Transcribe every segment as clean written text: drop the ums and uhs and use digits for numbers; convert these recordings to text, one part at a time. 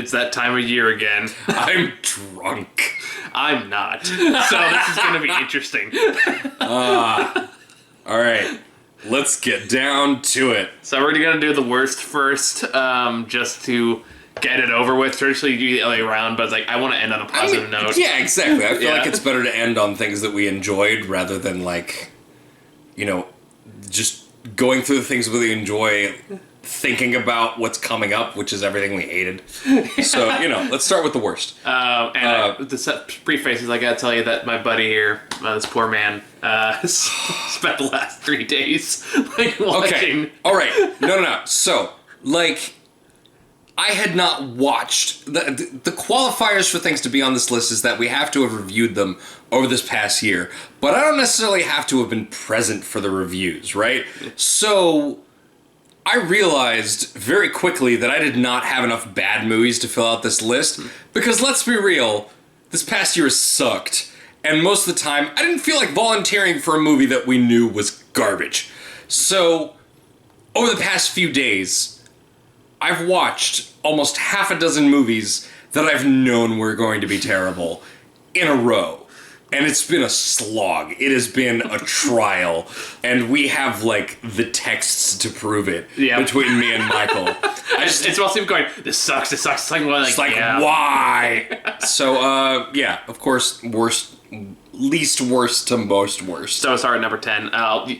It's that time of year again. I'm drunk. I'm not. So this is going to be interesting. All right. Let's get down to it. So we're going to do the worst first, just to get it over with. Traditionally, you do the other way around, but it's like, I want to end on a positive note. Yeah, exactly. I feel Yeah. like it's better to end on things that we enjoyed rather than, like, you know, just going through the things we enjoy, thinking about what's coming up, which is everything we hated. So, you know, let's start with the worst. The preface is, I gotta tell you that my buddy here, this poor man, spent the last 3 days watching. Okay. All right. No. So, like, I had not watched the qualifiers for things to be on this list is that we have to have reviewed them over this past year, but I don't necessarily have to have been present for the reviews, right? So I realized very quickly that I did not have enough bad movies to fill out this list because let's be real, this past year has sucked, and most of the time I didn't feel like volunteering for a movie that we knew was garbage. So over the past few days, I've watched almost half a dozen movies that I've known were going to be terrible in a row. And it's been a slog. It has been a trial. And we have, like, the texts to prove it between me and Michael. It's mostly going, this sucks. It's like, why? So, yeah, of course, least worst to most worst. So sorry, number 10. It'll be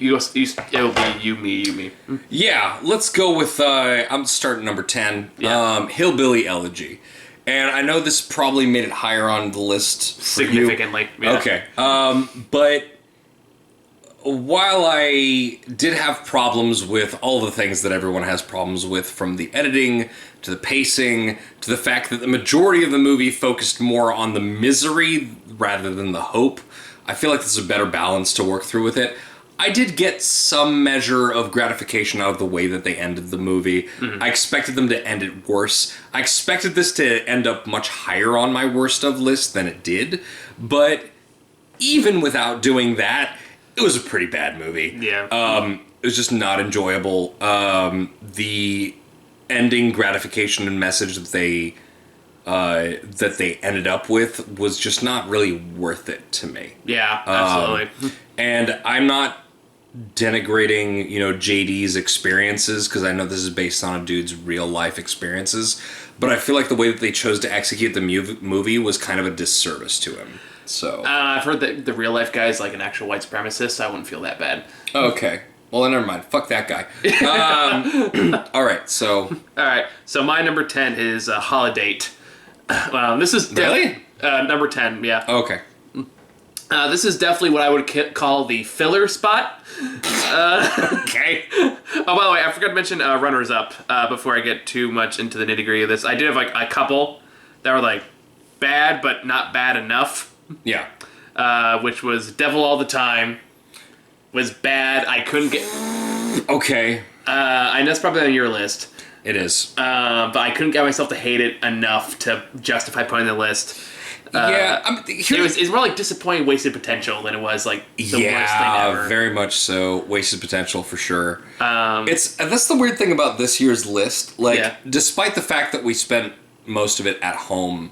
you, me. Yeah, let's go with, I'm starting number 10. Yeah. Hillbilly Elegy. And I know this probably made it higher on the list for significantly. You. Yeah. Okay. But while I did have problems with all the things that everyone has problems with, from the editing to the pacing to the fact that the majority of the movie focused more on the misery rather than the hope, I feel like this is a better balance to work through with it. I did get some measure of gratification out of the way that they ended the movie. Mm-hmm. I expected them to end it worse. I expected this to end up much higher on my worst of list than it did. But even without doing that, it was a pretty bad movie. Yeah. It was just not enjoyable. The ending gratification and message that they ended up with was just not really worth it to me. Yeah, absolutely. And I'm not denigrating, JD's experiences, because I know this is based on a dude's real life experiences, but I feel like the way that they chose to execute the movie was kind of a disservice to him. So I've heard that the real life guy's like an actual white supremacist, so I wouldn't feel that bad. Okay. Well, then never mind. Fuck that guy. All right, so my number 10 is Holiday. This is really number 10. Yeah. Okay. This is definitely what I would call the filler spot. Okay. Oh, by the way, I forgot to mention runners up before I get too much into the nitty gritty of this. I did have like a couple that were like bad, but not bad enough. Yeah. Which was Devil All the Time. Was bad. I couldn't get. Okay. I know it's probably on your list. It is. But I couldn't get myself to hate it enough to justify putting it on the list. It's more like disappointing wasted potential than it was like the worst thing ever. Yeah, very much so. Wasted potential for sure. That's the weird thing about this year's list. Despite the fact that we spent most of it at home,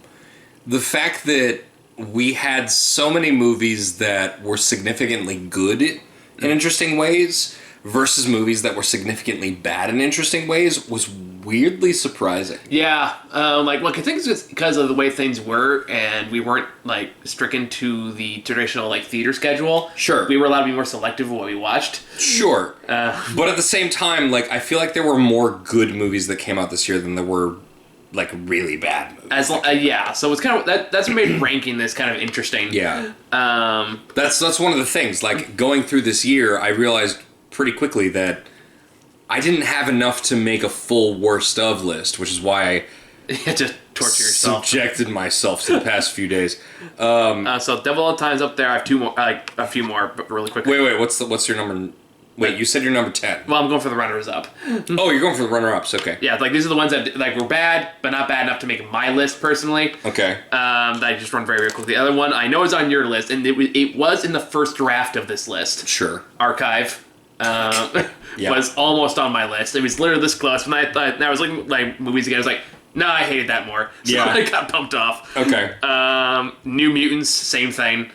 the fact that we had so many movies that were significantly good in interesting ways versus movies that were significantly bad in interesting ways was weirdly surprising. Yeah, I think it's just because of the way things were, and we weren't like stricken to the traditional like theater schedule. Sure, we were allowed to be more selective of what we watched. Sure, but at the same time, like I feel like there were more good movies that came out this year than there were like really bad movies. So it's kind of that's what made ranking this kind of interesting. Yeah, that's one of the things. Like going through this year, I realized pretty quickly that I didn't have enough to make a full worst of list, which is why I just torture yourself. Subjected myself to the past few days. So Devil All the Time's up there. I have two more, a few more, but really quickly. Wait. What's your number? Wait, you said you're number 10. Well, I'm going for the runners up. Oh, you're going for the runner-ups. Okay. Yeah, like these are the ones that like were bad, but not bad enough to make my list personally. Okay. That I just run very, very quickly. The other one I know is on your list, and it was in the first draft of this list. Sure. Archive. Was almost on my list. It was literally this close. When I was looking like movies again, I was like, No, I hated that more. So Yeah. I got bumped off. Okay. New Mutants, same thing.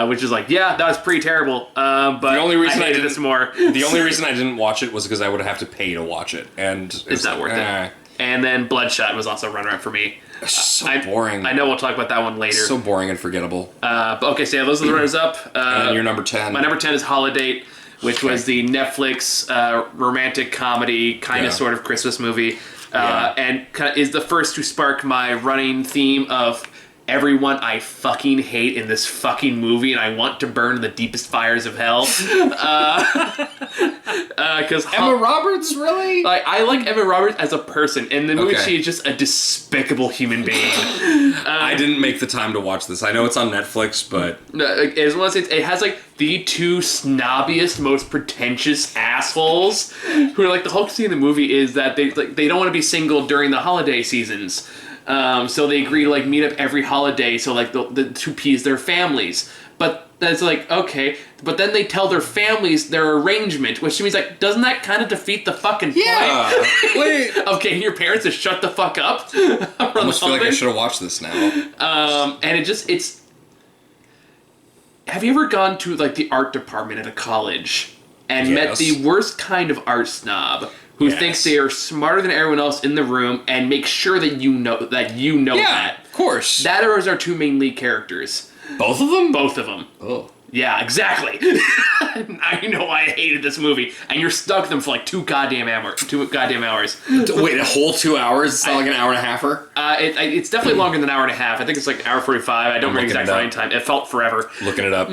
Which is like, yeah, that was pretty terrible. But The only reason I hated this more. The only reason I didn't watch it was because I would have to pay to watch it, and It's not worth it. And then Bloodshot was also a runner-up for me. So boring. I know we'll talk about that one later. So boring and forgettable. But okay, so yeah, those are the runners-up. And your number 10. My number 10 is Holiday, which was the Netflix romantic comedy, kind of sort of Christmas movie. And kind of is the first to spark my running theme of everyone I fucking hate in this fucking movie, and I want to burn the deepest fires of hell. Because Emma Roberts, really? like, I like Emma Roberts as a person. In the movie, she is just a despicable human being. I didn't make the time to watch this. I know it's on Netflix, but As well as it has like the two snobbiest, most pretentious assholes who are like the whole scene in the movie is that they don't want to be single during the holiday seasons. So they agree to like meet up every holiday. So like the to appease their families. But that's like, okay. But then they tell their families their arrangement, which means like, doesn't that kind of defeat the fucking point? Wait. Of getting your parents to shut the fuck up? I almost feel like I should have watched this now. And it's. Have you ever gone to like the art department at a college and met the worst kind of art snob who thinks they are smarter than everyone else in the room and make sure that you know that? Yeah, of course. That are our two main lead characters. Both of them? Both of them. Oh. Yeah, exactly. I know why I hated this movie, and you're stuck with them for like 2 goddamn hours. Wait, a whole 2 hours? It's not like an hour and a halfer? It's definitely longer than an hour and a half. I think it's like an hour 45. I don't remember the exact running time. It felt forever. Looking it up.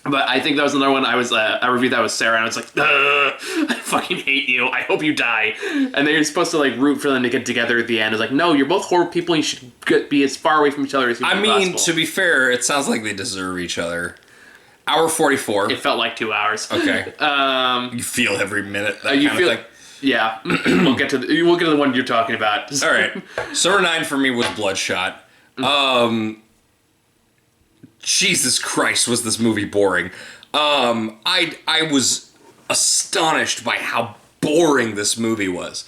But I think that was another one I reviewed that with Sarah, and I was like, I fucking hate you. I hope you die. And they're supposed to like root for them to get together at the end. It's like, no, you're both horrible people, and you should be as far away from each other as you can possible. To be fair, it sounds like they deserve each other. Hour 44. It felt like 2 hours. Okay. You feel every minute. That you kind feel of thing. Yeah. We'll get to the one you're talking about. All right. So number 9 for me was Bloodshot. Jesus Christ, was this movie boring. I was astonished by how boring this movie was.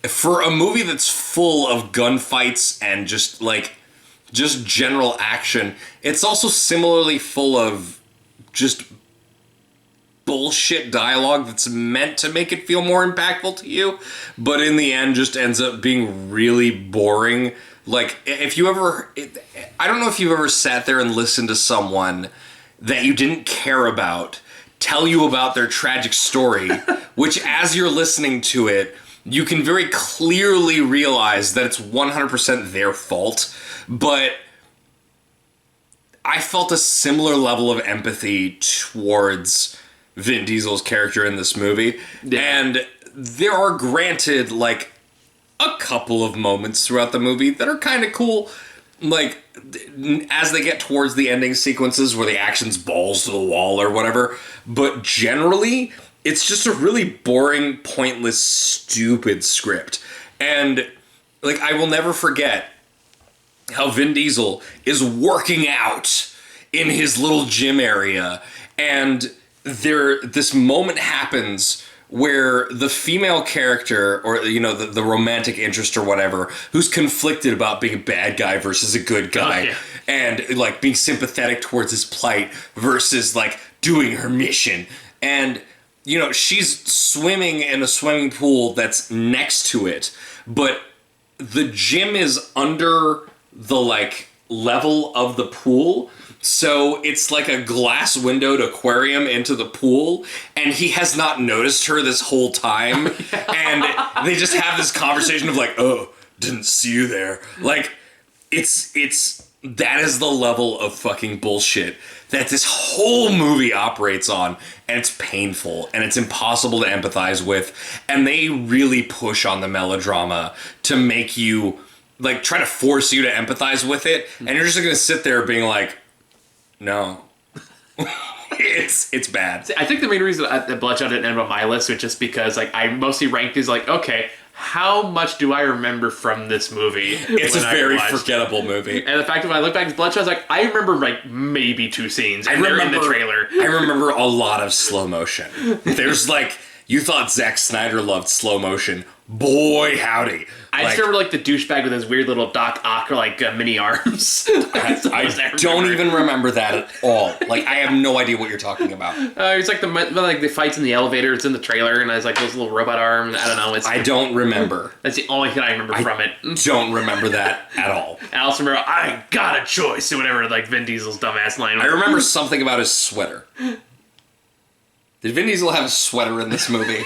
For a movie that's full of gunfights and just general action, it's also similarly full of just bullshit dialogue that's meant to make it feel more impactful to you, but in the end just ends up being really boring. Like, I don't know if you've ever sat there and listened to someone that you didn't care about tell you about their tragic story, which as you're listening to it, you can very clearly realize that it's 100% their fault, but I felt a similar level of empathy towards Vin Diesel's character in this movie, and there are granted, like, a couple of moments throughout the movie that are kind of cool, like, as they get towards the ending sequences where the action's balls to the wall or whatever, but generally, it's just a really boring, pointless, stupid script. And, like, I will never forget how Vin Diesel is working out in his little gym area, and this moment happens where the female character, or, you know, the romantic interest or whatever, who's conflicted about being a bad guy versus a good guy, and, like, being sympathetic towards his plight versus, like, doing her mission. And, you know, she's swimming in a swimming pool that's next to it, but the gym is under the, like, level of the pool, so it's like a glass windowed aquarium into the pool, and he has not noticed her this whole time, and they just have this conversation of like, oh, didn't see you there. Like, that is the level of fucking bullshit that this whole movie operates on, and it's painful, and it's impossible to empathize with, and they really push on the melodrama to make you, like, try to force you to empathize with it, and you're just gonna sit there being like, no. It's bad. I think the main reason that Bloodshot didn't end up on my list was just because, like, I mostly ranked these like, okay, how much do I remember from this movie? It's a very forgettable movie. And the fact that when I look back at Bloodshot, I was like, I remember, like, maybe 2 scenes. And they're in the trailer. I remember a lot of slow motion. There's, like, you thought Zack Snyder loved slow motion. boy, howdy. I just remember like the douchebag with his weird little Doc Ock like mini arms. I don't even remember that at all. Like, I have no idea what you're talking about. It's like the fights in the elevator. It's in the trailer, and has like those little robot arms. I don't know. I don't remember. That's the only thing I remember from it. Don't remember that at all. I also remember I got a choice or whatever. Like Vin Diesel's dumbass line. I remember something about his sweater. Did Vin Diesel have a sweater in this movie?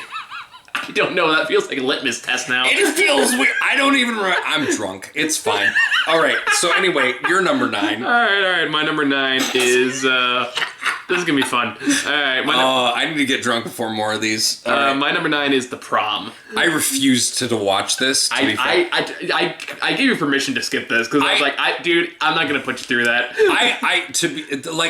I don't know. That feels like a litmus test now. It feels weird. I don't even remember. I'm drunk. It's fine. All right. So anyway, you're number 9. All right. My number 9 is. This is gonna be fun. All right. I need to get drunk before more of these. Right. My number 9 is The Prom. I refused to watch this. I gave you permission to skip this because I was like, dude, I'm not gonna put you through that.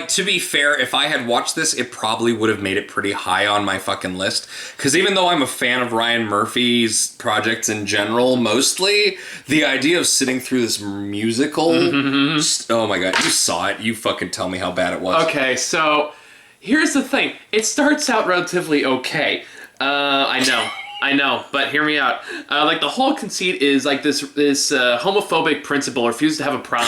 To be fair, if I had watched this, it probably would have made it pretty high on my fucking list. Because even though I'm a fan of Ryan Murphy's projects in general, mostly the idea of sitting through this musical. Oh my god, you saw it. You fucking tell me how bad it was. Okay, so here's the thing. It starts out relatively okay. I know, but hear me out. Like the whole conceit is like this homophobic principal refuses to have a prom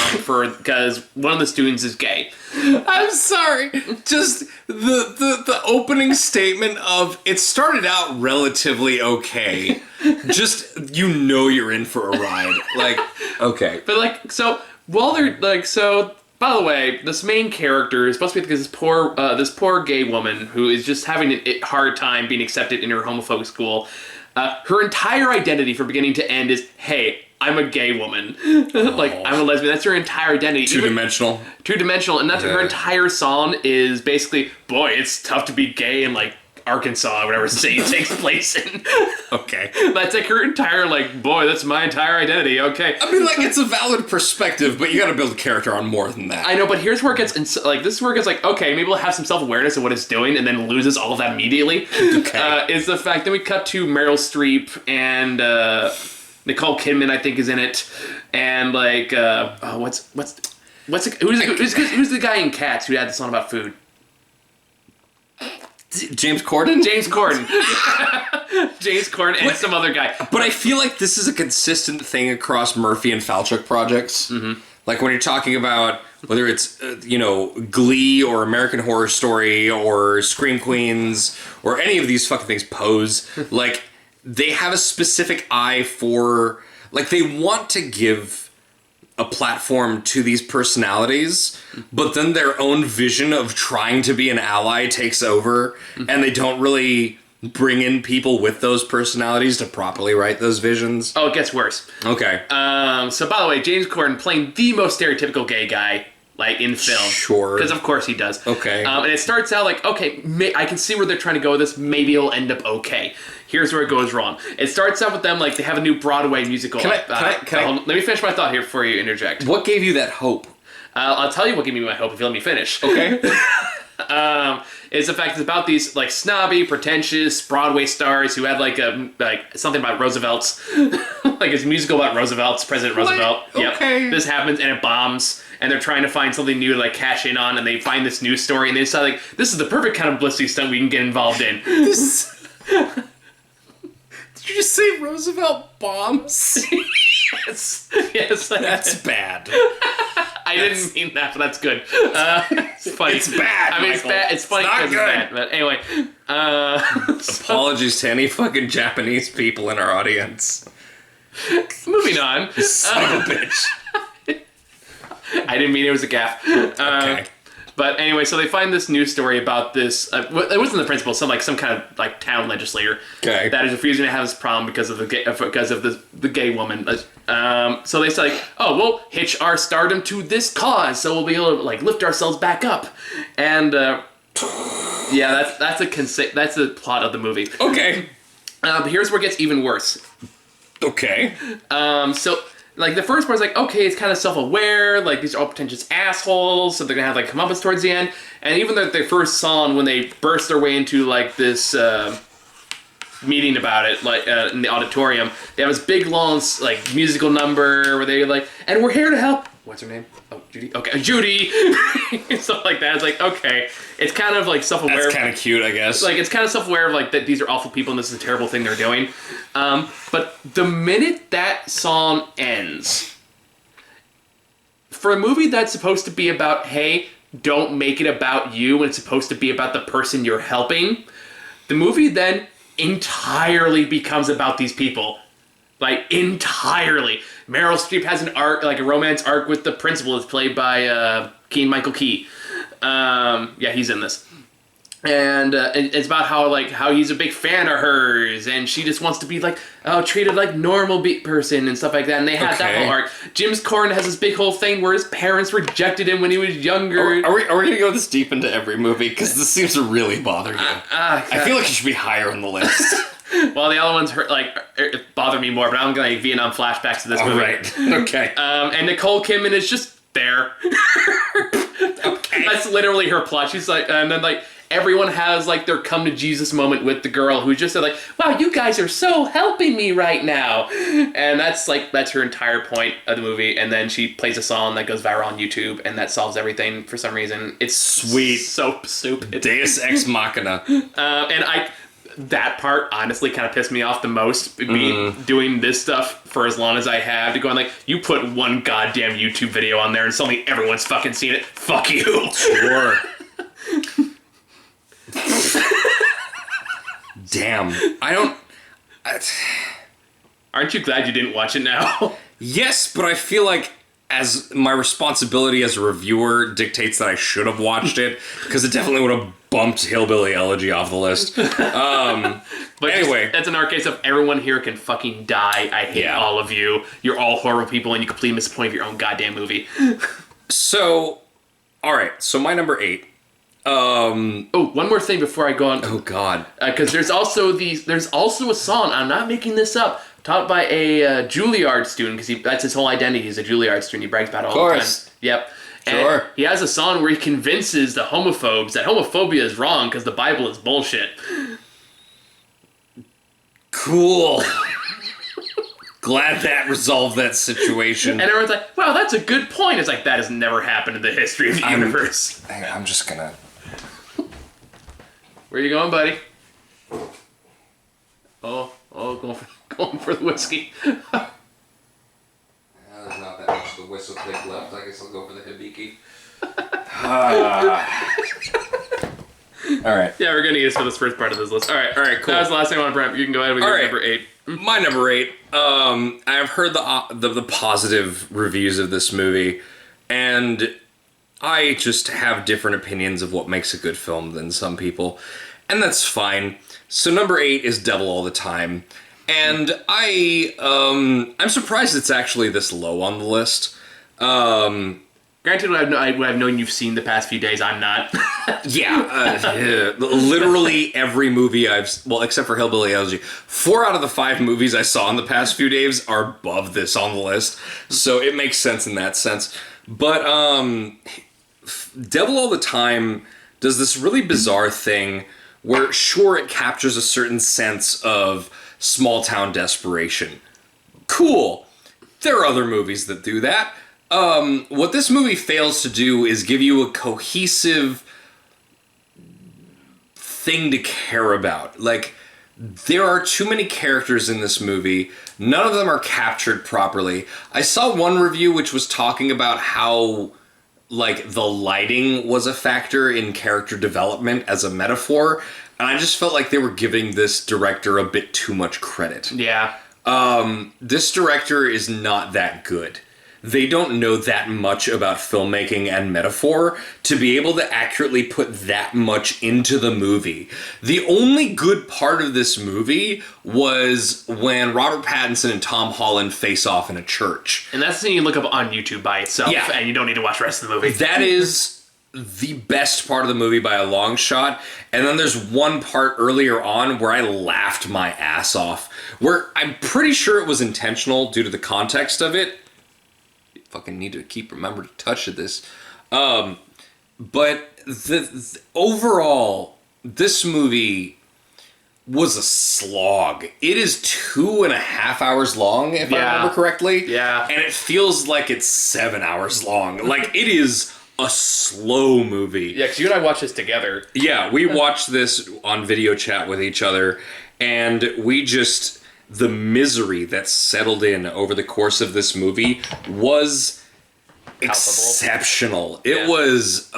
because one of the students is gay. I'm sorry. Just the opening statement of it started out relatively okay. Just you're in for a ride. Like, okay. But like so while they're like so. By the way, this main character is supposed to be this poor gay woman who is just having a hard time being accepted in her homophobic school. Her entire identity from beginning to end is, hey, I'm a gay woman. Like, I'm a lesbian. That's her entire identity. Two-dimensional. Two-dimensional. And that's her entire song is basically, boy, it's tough to be gay in, like, Arkansas, whatever city it takes place in. Okay. That's like her entire, like, boy, that's my entire identity, okay. I mean, like, it's a valid perspective, but you gotta build a character on more than that. I know, but here's where it gets, okay, maybe we'll have some self-awareness of what it's doing, and then loses all of that immediately. Okay. Is the fact that we cut to Meryl Streep, and, Nicole Kidman, I think, is in it, and, like, who's the guy in Cats who had the song about food? James Corden? James Corden. James Corden and some other guy. But I feel like this is a consistent thing across Murphy and Falchuk projects. Mm-hmm. Like when you're talking about whether it's, Glee or American Horror Story or Scream Queens or any of these fucking things, Pose, like, they have a specific eye for, like, they want to give a platform to these personalities, but then their own vision of trying to be an ally takes over, and they don't really bring in people with those personalities to properly write those visions. Oh, it gets worse. Okay. So by the way, James Corden playing the most stereotypical gay guy, like, in film. Sure. Because of course he does. Okay. And it starts out like, okay, I can see where they're trying to go with this. Maybe it'll end up okay. Here's where it goes wrong. It starts out with them like they have a new Broadway musical. Let me finish my thought here before you interject. What gave you that hope? I'll tell you what gave me my hope if you let me finish. Okay. Is the fact it's about these like snobby, pretentious Broadway stars who have like something about Roosevelt's, like it's a musical about Roosevelt's, President Roosevelt. Okay. Yep. This happens and it bombs, and they're trying to find something new to like cash in on, and they find this news story, and they decide like this is the perfect kind of publicity stunt we can get involved in. Did you just say Roosevelt bombs? Yes. That's bad. I didn't mean that, but that's good. It's funny. It's bad. I mean, Michael. it's bad. It's funny because it's bad. But anyway, apologies to any fucking Japanese people in our audience. Moving on. Son of a bitch. I didn't mean it was a gaffe. Okay. But anyway, so they find this news story about this. It wasn't the principal, some kind of like town legislator that is refusing to have this problem because of the gay woman. So they say, like, oh, we'll hitch our stardom to this cause, so we'll be able to like lift ourselves back up. And yeah, that's the plot of the movie. Okay. But here's where it gets even worse. Okay. So. Like, the first part's like, okay, it's kind of self-aware, like, these are all pretentious assholes, so they're gonna have, like, comeuppance towards the end, and even their first song, when they burst their way into, like, this, meeting about it, like, in the auditorium, they have this big, long, like, musical number, where they're like, and we're here to help what's her name? Oh, Judy. Okay, Judy. Stuff like that. It's like, okay, it's kind of like self-aware. That's kind of cute, I guess. Like, it's kind of self-aware of like that these are awful people and this is a terrible thing they're doing. But the minute that song ends, for a movie that's supposed to be about, hey, don't make it about you, and it's supposed to be about the person you're helping, the movie then entirely becomes about these people. Like, entirely. Meryl Streep has an arc, like a romance arc with the principal. It's played by Keegan-Michael Key. Yeah, he's in this. And it's about how he's a big fan of hers, and she just wants to be like, treated like normal person and stuff like that. And they had that whole arc. James Corden has this big whole thing where his parents rejected him when he was younger. Are we gonna go this deep into every movie? Because this seems to really bother you. I feel like it should be higher on the list. Well, the other ones bother me more, but I'm going to Vietnam flashbacks to this movie. Right. Okay. And Nicole Kidman is just there. Okay. That's literally her plot. She's like, and then like everyone has like their come to Jesus moment with the girl who just said like, wow, you guys are so helping me right now. And that's her entire point of the movie. And then she plays a song that goes viral on YouTube, and that solves everything for some reason. It's sweet. So stupid. Deus Ex Machina. That part honestly kind of pissed me off the most. Me doing this stuff for as long as I have, to going like, you put one goddamn YouTube video on there and suddenly everyone's fucking seen it. Fuck you. Sure. Damn. Aren't you glad you didn't watch it now? Yes, but I feel like as my responsibility as a reviewer dictates that I should have watched it, because it definitely would have bumped Hillbilly Elegy off the list. But anyway, that's in our case of everyone here can fucking die. I hate all of you. You're all horrible people, and you completely miss the point of your own goddamn movie. So, all right. So my number 8. One more thing before I go on. Oh God. Because there's also a song. I'm not making this up. Taught by a Juilliard student, because that's his whole identity. He's a Juilliard student. He brags about it all the time. Yep. Sure. And he has a song where he convinces the homophobes that homophobia is wrong because the Bible is bullshit. Cool. Glad that resolved that situation. And everyone's like, wow, that's a good point. It's like, that has never happened in the history of the universe. I'm just gonna... Where you going, buddy? Going for the whiskey. There's not that much of the whistle click left. I guess I'll go for the hibiki. All right. Yeah, we're gonna use for this first part of this list. All right, cool. That was the last thing I want to bring up. You can go ahead with your number 8. My number 8. I've heard the positive reviews of this movie, and I just have different opinions of what makes a good film than some people, and that's fine. So number 8 is Devil All the Time. And I'm surprised it's actually this low on the list. Granted, I've known you've seen the past few days. I'm not. Literally every movie except for Hillbilly Elegy, 4 out of the 5 movies I saw in the past few days are above this on the list. So it makes sense in that sense. But Devil All the Time does this really bizarre thing where, sure, it captures a certain sense of small town desperation. Cool. There are other movies that do that. What this movie fails to do is give you a cohesive thing to care about. Like, there are too many characters in this movie. None of them are captured properly. I saw one review which was talking about how, like, the lighting was a factor in character development as a metaphor, and I just felt like they were giving this director a bit too much credit. Yeah. This director is not that good. They don't know that much about filmmaking and metaphor to be able to accurately put that much into the movie. The only good part of this movie was when Robert Pattinson and Tom Holland face off in a church. And that's the thing you look up on YouTube by itself, and you don't need to watch the rest of the movie. That is the best part of the movie by a long shot. And then there's one part earlier on where I laughed my ass off, where I'm pretty sure it was intentional due to the context of it. Fucking need to remember to touch this. But the overall, this movie was a slog. It is 2.5 hours long, if I remember correctly. Yeah. And it feels like it's 7 hours long. Like, it is a slow movie. Yeah, because you and I watched this together. Yeah, we watched this on video chat with each other, and the misery that settled in over the course of this movie was exceptional. It was,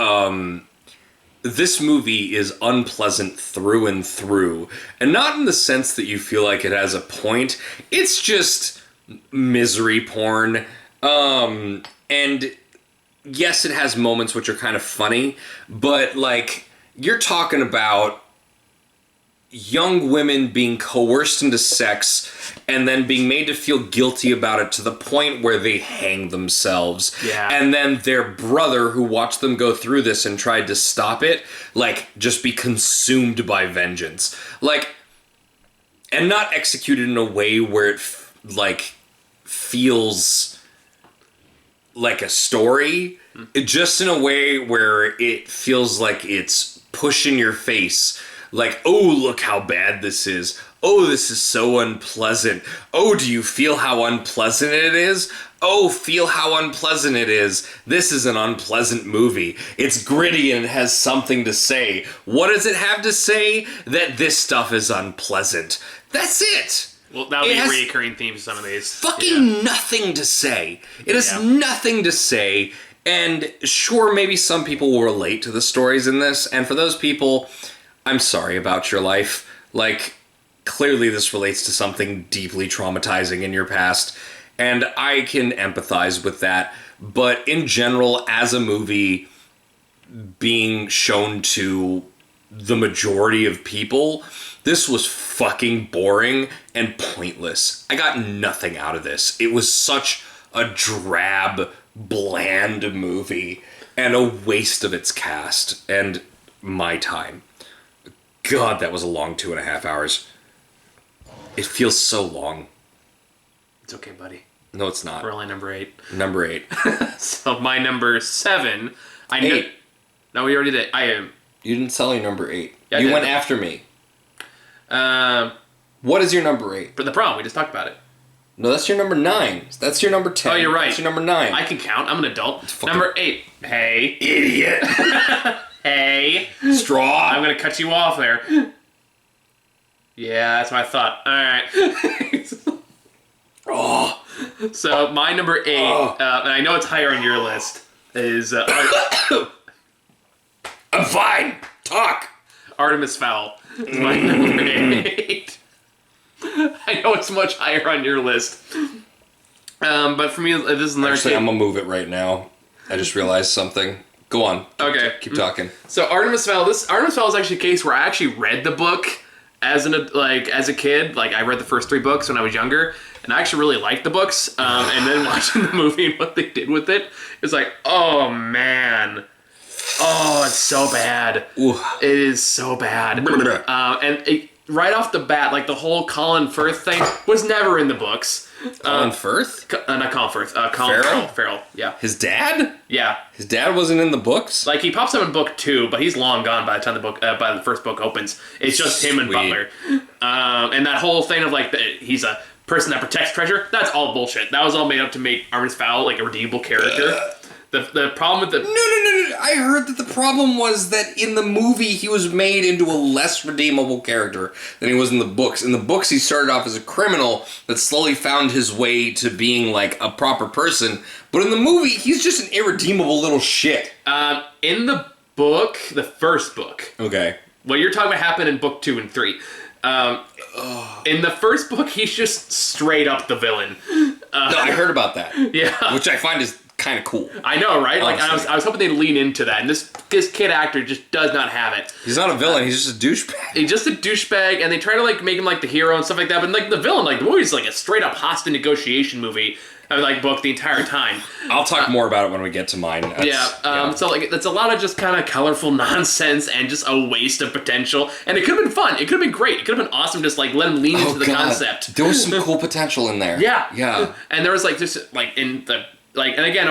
this movie is unpleasant through and through. And not in the sense that you feel like it has a point. It's just misery porn. And yes, it has moments which are kind of funny, but like, you're talking about young women being coerced into sex and then being made to feel guilty about it to the point where they hang themselves. Yeah. And then their brother, who watched them go through this and tried to stop it, like, just be consumed by vengeance. Like, and not executed in a way where it, feels like a story. Just in a way where it feels like it's pushing your face. Like, oh, look how bad this is. Oh, this is so unpleasant. Oh, do you feel how unpleasant it is? Oh, feel how unpleasant it is. This is an unpleasant movie. It's gritty and it has something to say. What does it have to say? That this stuff is unpleasant. That's it. Well, that'll be a recurring theme to some of these. Fucking nothing to say. It has nothing to say. And sure, maybe some people will relate to the stories in this. And for those people, I'm sorry about your life. Like, clearly this relates to something deeply traumatizing in your past. And I can empathize with that. But in general, as a movie being shown to the majority of people, this was fucking boring and pointless. I got nothing out of this. It was such a drab, bland movie and a waste of its cast and my time. God, that was a long 2.5 hours. It feels so long. It's okay, buddy. No, it's not. We're only number 8. Number 8. So my number 7. I knew. 8. No, we already did. I am. You didn't tell me number 8. Yeah, you went after me. What is your number 8? For the prom, we just talked about it. No, that's your number 9. That's your number 10. Oh, you're right. That's your number 9. I can count. I'm an adult. Number 8. Hey. Idiot. Hey. Straw. I'm going to cut you off there. Yeah, that's what I thought. All right. Oh. So my number 8, and I know it's higher on your list, is I'm fine. Talk. Artemis Fowl. Is my number 8. I know it's much higher on your list. But for me, this is another Actually, I'm going to move it right now. I just realized something. Go on. Okay. Keep talking. So Artemis Fowl is actually a case where I actually read the book as a kid. Like, I read the first 3 books when I was younger, and I actually really liked the books. And then watching the movie and what they did with it, it's like, oh man. Oh, it's so bad. Ooh. It is so bad. Right off the bat, like, the whole Colin Firth thing was never in the books. Colin Firth? Not Colin Firth. Colin Farrell. Yeah. His dad? Yeah. His dad wasn't in the books? Like, he pops up in book 2, but he's long gone by the time by the first book opens. It's just him and Butler. And that whole thing of, like, he's a person that protects treasure, that's all bullshit. That was all made up to make Artemis Fowl, like, a redeemable character. The problem with the... No. I heard that the problem was that in the movie he was made into a less redeemable character than he was in the books. In the books he started off as a criminal that slowly found his way to being like a proper person. But in the movie he's just an irredeemable little shit. In the book, the first book... Okay. What you're talking about happened in book 2 and 3. In the first book, he's just straight up the villain. No, I heard about that. Yeah. Which I find is kind of cool. I know, right? Like, Honestly. I was hoping they'd lean into that, and this kid actor just does not have it. He's not a villain, he's just a douchebag. He's just a douchebag, and they try to, like, make him, like, the hero and stuff like that, but, like, the villain, like, the movie's, like, a straight-up hostage negotiation movie, like, book the entire time. I'll talk more about it when we get to mine. So, like, it's a lot of just kind of colorful nonsense and just a waste of potential, and it could have been fun. It could have been great. It could have been awesome just, like, let him lean into the concept. There was some cool potential in there. Yeah. Yeah. And there was, like, just, like, in the like, and again,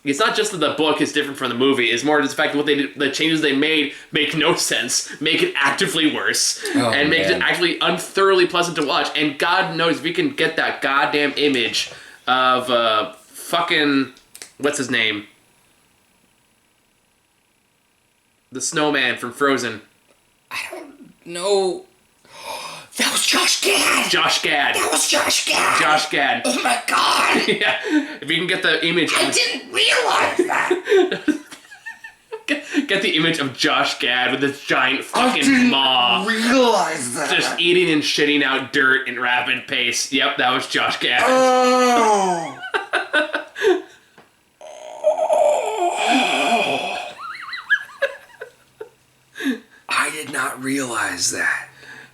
it's not just that the book is different from the movie. It's more just the fact that the changes they made make no sense, make it actively worse, and make it actually thoroughly pleasant to watch. And God knows if we can get that goddamn image of fucking what's his name, the snowman from Frozen. I don't know. That was Josh Gad! Josh Gad. That was Josh Gad! Josh Gad. Oh my god! Yeah. If you can get the image I didn't realize that! Get the image of Josh Gad with this giant fucking maw. Realize that! Just eating and shitting out dirt in rapid pace. Yep, that was Josh Gad. Oh! I did not realize that.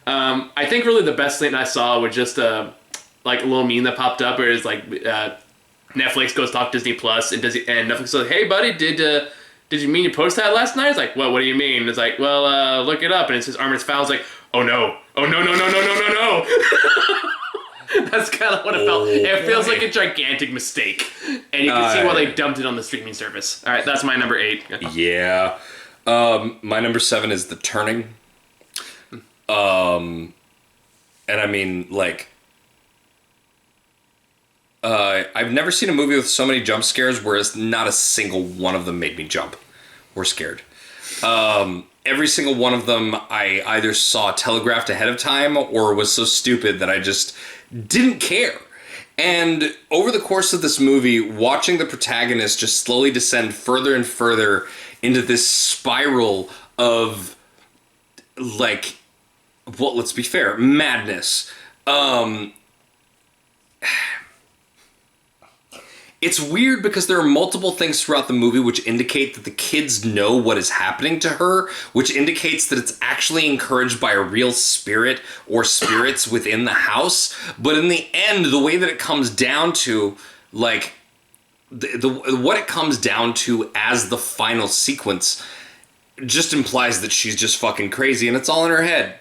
I think really the best thing I saw was just like a little meme that popped up where it's like Netflix goes talk Disney Plus and Netflix says, "Hey buddy, did you mean you post that last night?" It's like, "What do you mean?" It's like, "Well, look it up," and it says Armin's Foul. It's like, "Oh no, oh no, no, no, no, no, no, no." That's kind of what it felt. It feels like a gigantic mistake, and you can see why they dumped it on the streaming service. All right, that's my number 8. Yeah. My number 7 is The Turning. And I mean, like, I've never seen a movie with so many jump scares where not a single one of them made me jump or scared. Every single one of them I either saw telegraphed ahead of time or was so stupid that I just didn't care. And over the course of this movie, watching the protagonist just slowly descend further and further into this spiral of, like, well, let's be fair, madness. It's weird because there are multiple things throughout the movie which indicate that the kids know what is happening to her, which indicates that it's actually encouraged by a real spirit or spirits within the house. But in the end, the way that it comes down to, like, what it comes down to as the final sequence just implies that she's just fucking crazy and it's all in her head.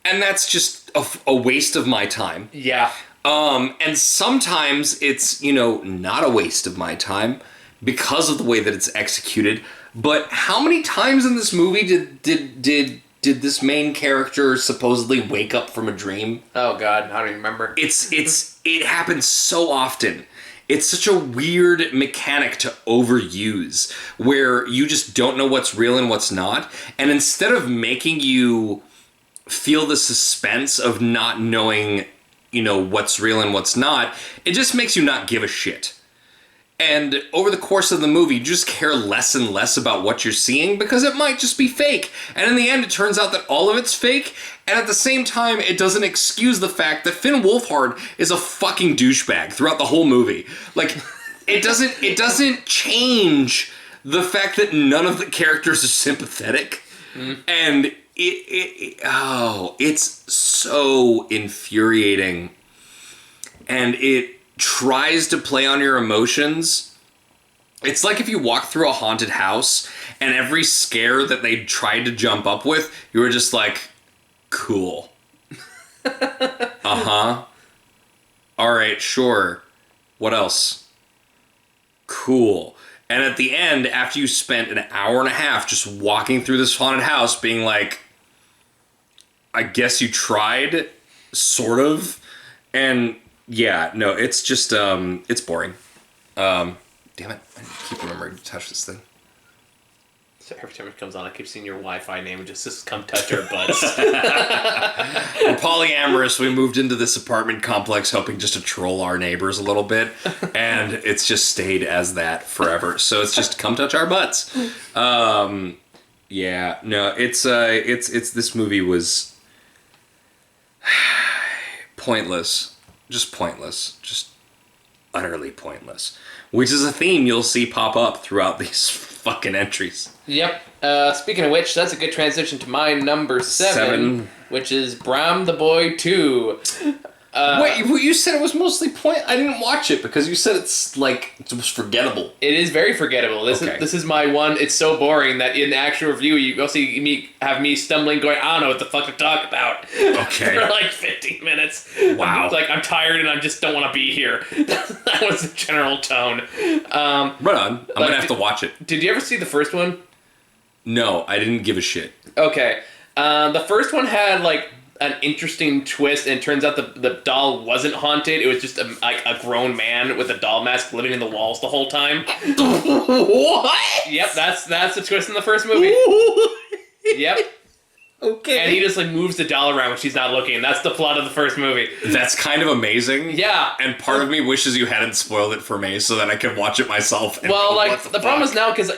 And that's just a waste of my time. Yeah. And sometimes it's, not a waste of my time because of the way that it's executed. But how many times in this movie did this main character supposedly wake up from a dream? Oh God, I don't even remember. It happens so often. It's such a weird mechanic to overuse where you just don't know what's real and what's not. And instead of making you feel the suspense of not knowing, what's real and what's not, it just makes you not give a shit. And over the course of the movie, you just care less and less about what you're seeing because it might just be fake. And in the end, it turns out that all of it's fake. And at the same time, it doesn't excuse the fact that Finn Wolfhard is a fucking douchebag throughout the whole movie. Like, it doesn't change the fact that none of the characters are sympathetic. And it's so infuriating. And it tries to play on your emotions. It's like if you walk through a haunted house and every scare that they tried to jump up with, you were just like, cool. Uh-huh. Alright, sure. What else? Cool. And at the end, after you spent an hour and a half just walking through this haunted house being like, I guess you tried, sort of. And yeah, no, it's just, it's boring. Damn it, I keep remembering to touch this thing. So every time it comes on, I keep seeing your Wi-Fi name and just says, "Come touch our butts." We're polyamorous. We moved into this apartment complex hoping just to troll our neighbors a little bit, and it's just stayed as that forever. So it's just come touch our butts. Yeah, no, it's this movie was pointless, just utterly pointless. Which is a theme you'll see pop up throughout these fucking entries. Yep. Speaking of which, that's a good transition to my number 7. Which is Bram the Boy 2. Wait, you said it was mostly I didn't watch it because you said it's like it was forgettable. It is very forgettable. This is my one. It's so boring that in the actual review you see me have me stumbling, going, I don't know what the fuck to talk about. Okay. For like 15 minutes. Wow. Like I'm tired and I just don't want to be here. That was the general tone. Right on. I'm gonna have to watch it. Did you ever see the first one? No, I didn't give a shit. Okay. The first one had like an interesting twist, and it turns out the doll wasn't haunted. It was just a grown man with a doll mask living in the walls the whole time. What? Yep, that's the twist in the first movie. Yep. Okay. And he just like moves the doll around when she's not looking. That's the plot of the first movie. That's kind of amazing. Yeah. And part of me wishes you hadn't spoiled it for me so that I could watch it myself. And Well, go, like, what the problem is now, because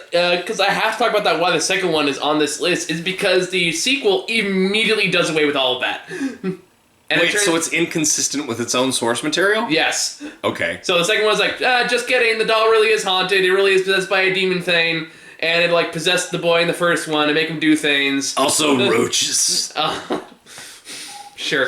I have to talk about that why the second one is on this list, is because the sequel immediately does away with all of that. And Wait, so it's inconsistent with its own source material? Yes. Okay. So the second one's like, just kidding, the doll really is haunted, it really is possessed by a demon thing, and it like possessed the boy in the first one to make him do things. Also roaches. Sure.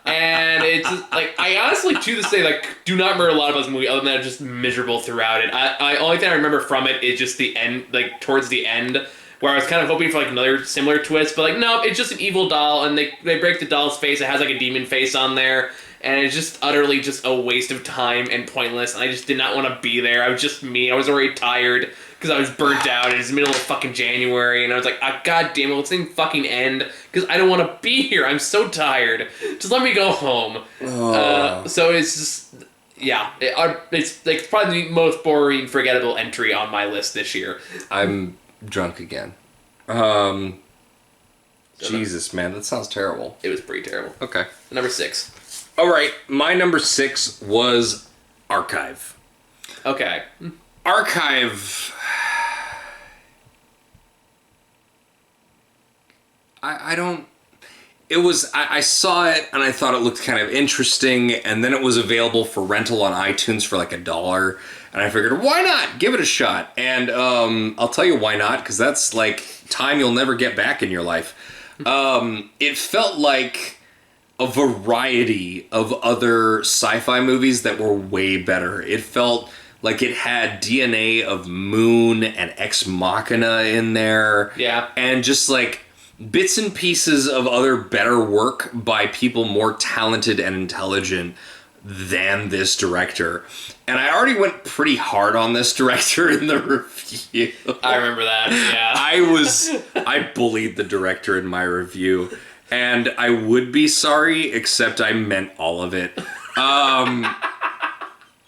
And it's just, like, I honestly to this day like do not remember a lot about this movie other than that it's just miserable throughout it. I only thing I remember from it is just the end, like towards the end, where I was kind of hoping for like another similar twist, but like no, it's just an evil doll, and they break the doll's face. It has like a demon face on there, and it's just utterly just a waste of time and pointless. And I just did not want to be there. I was just me. I was already tired because I was burnt out. And it's the middle of fucking January, and I was like, God damn it, let's fucking end because I don't want to be here. I'm so tired. Just let me go home. So it's just. Yeah, it's like probably the most boring, forgettable entry on my list this year. I'm drunk again. Jesus, man, that sounds terrible. It was pretty terrible. Okay. Number 6. All right, my number 6 was Archive. Okay. Archive. I don't. It was. I saw it and I thought it looked kind of interesting, and then it was available for rental on iTunes for like $1, and I figured, why not? Give it a shot. And I'll tell you why not, because that's like time you'll never get back in your life. It felt like a variety of other sci-fi movies that were way better. It felt like it had DNA of Moon and Ex Machina in there. Yeah. And just like bits and pieces of other better work by people more talented and intelligent than this director. And I already went pretty hard on this director in the review. I remember that, yeah. I bullied the director in my review. And I would be sorry, except I meant all of it.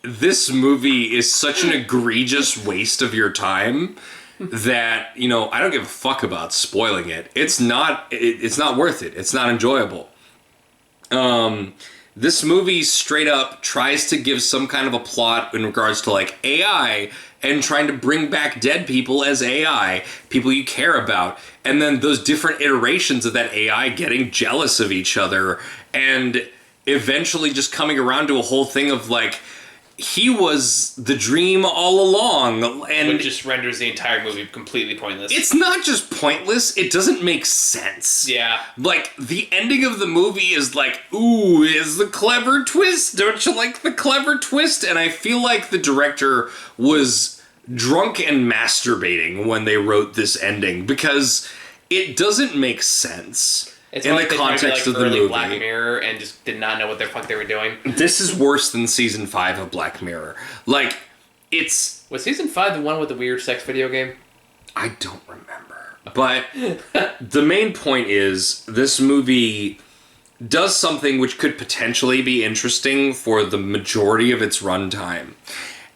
This movie is such an egregious waste of your time that, I don't give a fuck about spoiling it. It's not worth it. It's not enjoyable. This movie straight up tries to give some kind of a plot in regards to like AI and trying to bring back dead people as AI, people you care about, and then those different iterations of that AI getting jealous of each other and eventually just coming around to a whole thing of like, he was the dream all along, and which just renders the entire movie completely pointless. It's not just pointless, it doesn't make sense. Yeah. Like, the ending of the movie is like, ooh, is the clever twist? Don't you like the clever twist? And I feel like the director was drunk and masturbating when they wrote this ending, because it doesn't make sense. It's in like the context of the movie. Black Mirror and just did not know what the fuck they were doing. This is worse than season 5 of Black Mirror. Like, it's... Was season 5 the one with the weird sex video game? I don't remember. But the main point is, this movie does something which could potentially be interesting for the majority of its runtime,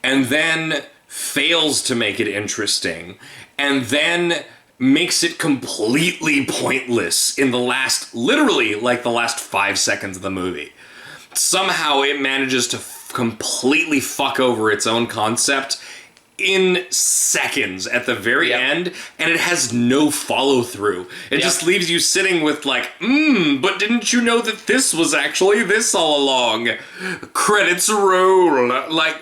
and then fails to make it interesting, and then makes it completely pointless in literally the last 5 seconds of the movie. Somehow it manages to completely fuck over its own concept in seconds at the very end, and it has no follow through. It just leaves you sitting with like, but didn't you know that this was actually this all along? Credits roll. Like,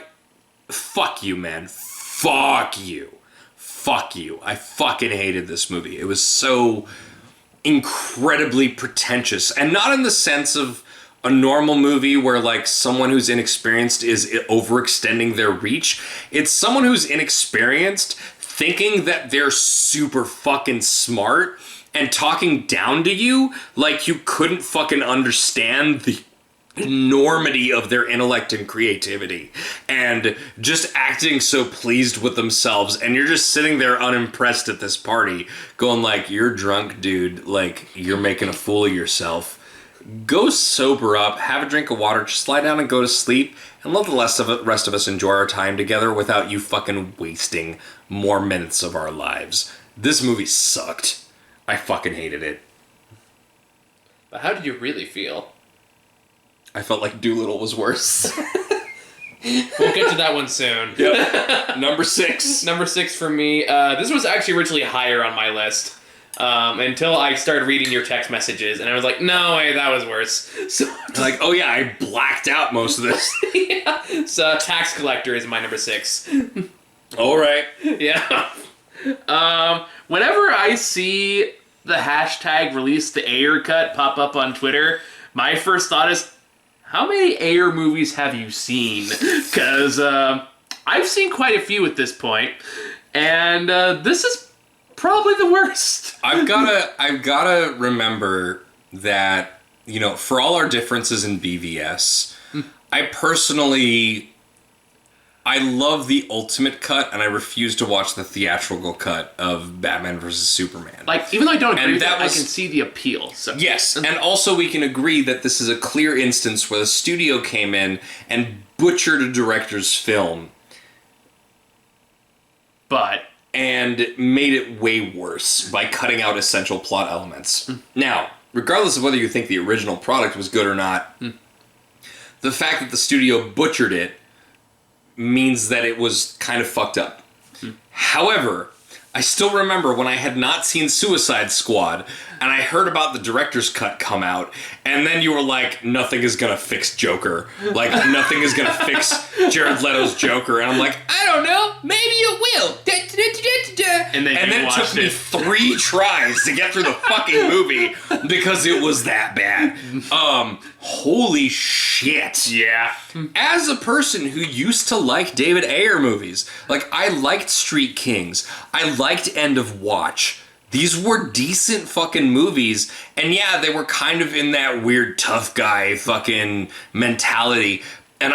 fuck you, man. Fuck you. Fuck you. I fucking hated this movie. It was so incredibly pretentious, and not in the sense of a normal movie where like someone who's inexperienced is overextending their reach. It's someone who's inexperienced thinking that they're super fucking smart and talking down to you like you couldn't fucking understand the enormity of their intellect and creativity, and just acting so pleased with themselves, and you're just sitting there unimpressed at this party going like, you're drunk, dude, like you're making a fool of yourself. Go sober up, have a drink of water, just lie down and go to sleep, and let the rest of us enjoy our time together without you fucking wasting more minutes of our lives. This movie sucked. I fucking hated it. But how did you really feel? I felt like Doolittle was worse. We'll get to that one soon. Yep. Number 6. Number 6 for me. This was actually originally higher on my list. Until I started reading your text messages, and I was like, no, wait, that was worse. So, like, oh yeah, I blacked out most of this. yeah. So, Tax Collector is my number 6. All right. Yeah. Whenever I see the hashtag release the Ayer cut pop up on Twitter, my first thought is, how many Ayer movies have you seen? Because I've seen quite a few at this point, and this is probably the worst. I've gotta remember that, you know, for all our differences in BVS, I love the ultimate cut, and I refuse to watch the theatrical cut of Batman vs. Superman. Like, even though I don't agree with it, I was, can see the appeal. So. Yes, and also we can agree that this is a clear instance where the studio came in and butchered a director's film. And made it way worse by cutting out essential plot elements. Now, regardless of whether you think the original product was good or not, the fact that the studio butchered it means that it was kind of fucked up. However, I still remember when I had not seen Suicide Squad, and I heard about the director's cut come out, and then you were like, nothing is gonna fix Joker. Like, nothing is gonna fix Jared Leto's Joker. And I'm like, I don't know, maybe it will. And then it took me 3 tries to get through the fucking movie because it was that bad. Holy shit. Yeah. As a person who used to like David Ayer movies, like, I liked Street Kings, I liked End of Watch. These were decent fucking movies, and yeah, they were kind of in that weird tough guy fucking mentality. And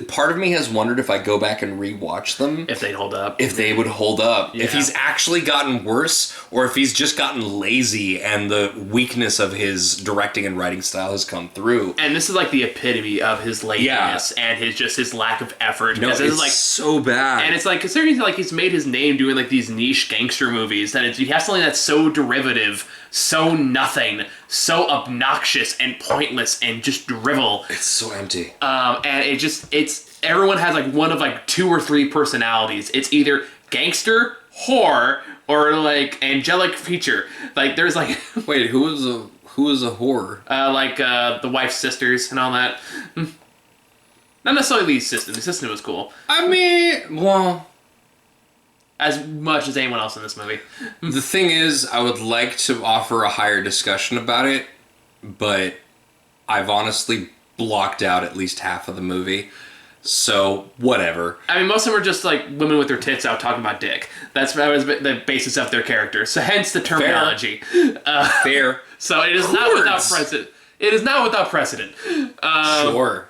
part of me has wondered if I go back and rewatch them. If they'd hold up. If they would hold up. Yeah. If he's actually gotten worse, or if he's just gotten lazy and the weakness of his directing and writing style has come through. And this is like the epitome of his laziness and his lack of effort. No, it's like so bad. And it's like, considering like he's made his name doing like these niche gangster movies, that you have something that's so derivative, so nothing, so obnoxious and pointless and just drivel. It's so empty. And it's everyone has like one of like 2 or 3 personalities. It's either gangster, whore, or like angelic feature. Like there's like wait, who is a whore? Like the wife's sisters and all that. Not necessarily Lee's sister. The sister was cool. I mean, well, as much as anyone else in this movie. The thing is, I would like to offer a higher discussion about it, but I've honestly blocked out at least half of the movie. So, whatever. I mean, most of them are just like women with their tits out talking about dick. That was the basis of their character. So hence the terminology. Fair. So it is not without precedent. It is not without precedent. Sure.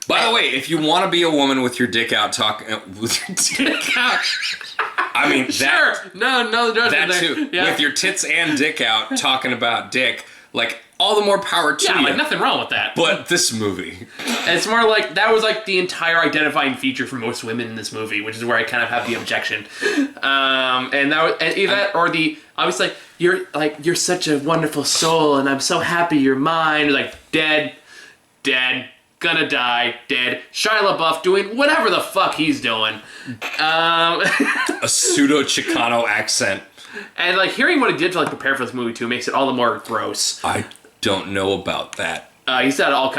By the way, if you want to be a woman with your dick out talking with your dick out, I mean sure. No judgment that too. Yeah. With your tits and dick out talking about dick, like all the more power to you. Yeah, like nothing wrong with that. But this movie, it's more like that was like the entire identifying feature for most women in this movie, which is where I kind of have the objection. And that was, and either that or the obviously you're such a wonderful soul, and I'm so happy you're mine. Like dead. Gonna die, dead. Shia LaBeouf doing whatever the fuck he's doing. A pseudo Chicano accent. And like hearing what he did to like prepare for this movie too makes it all the more gross. I don't know about that. He said all.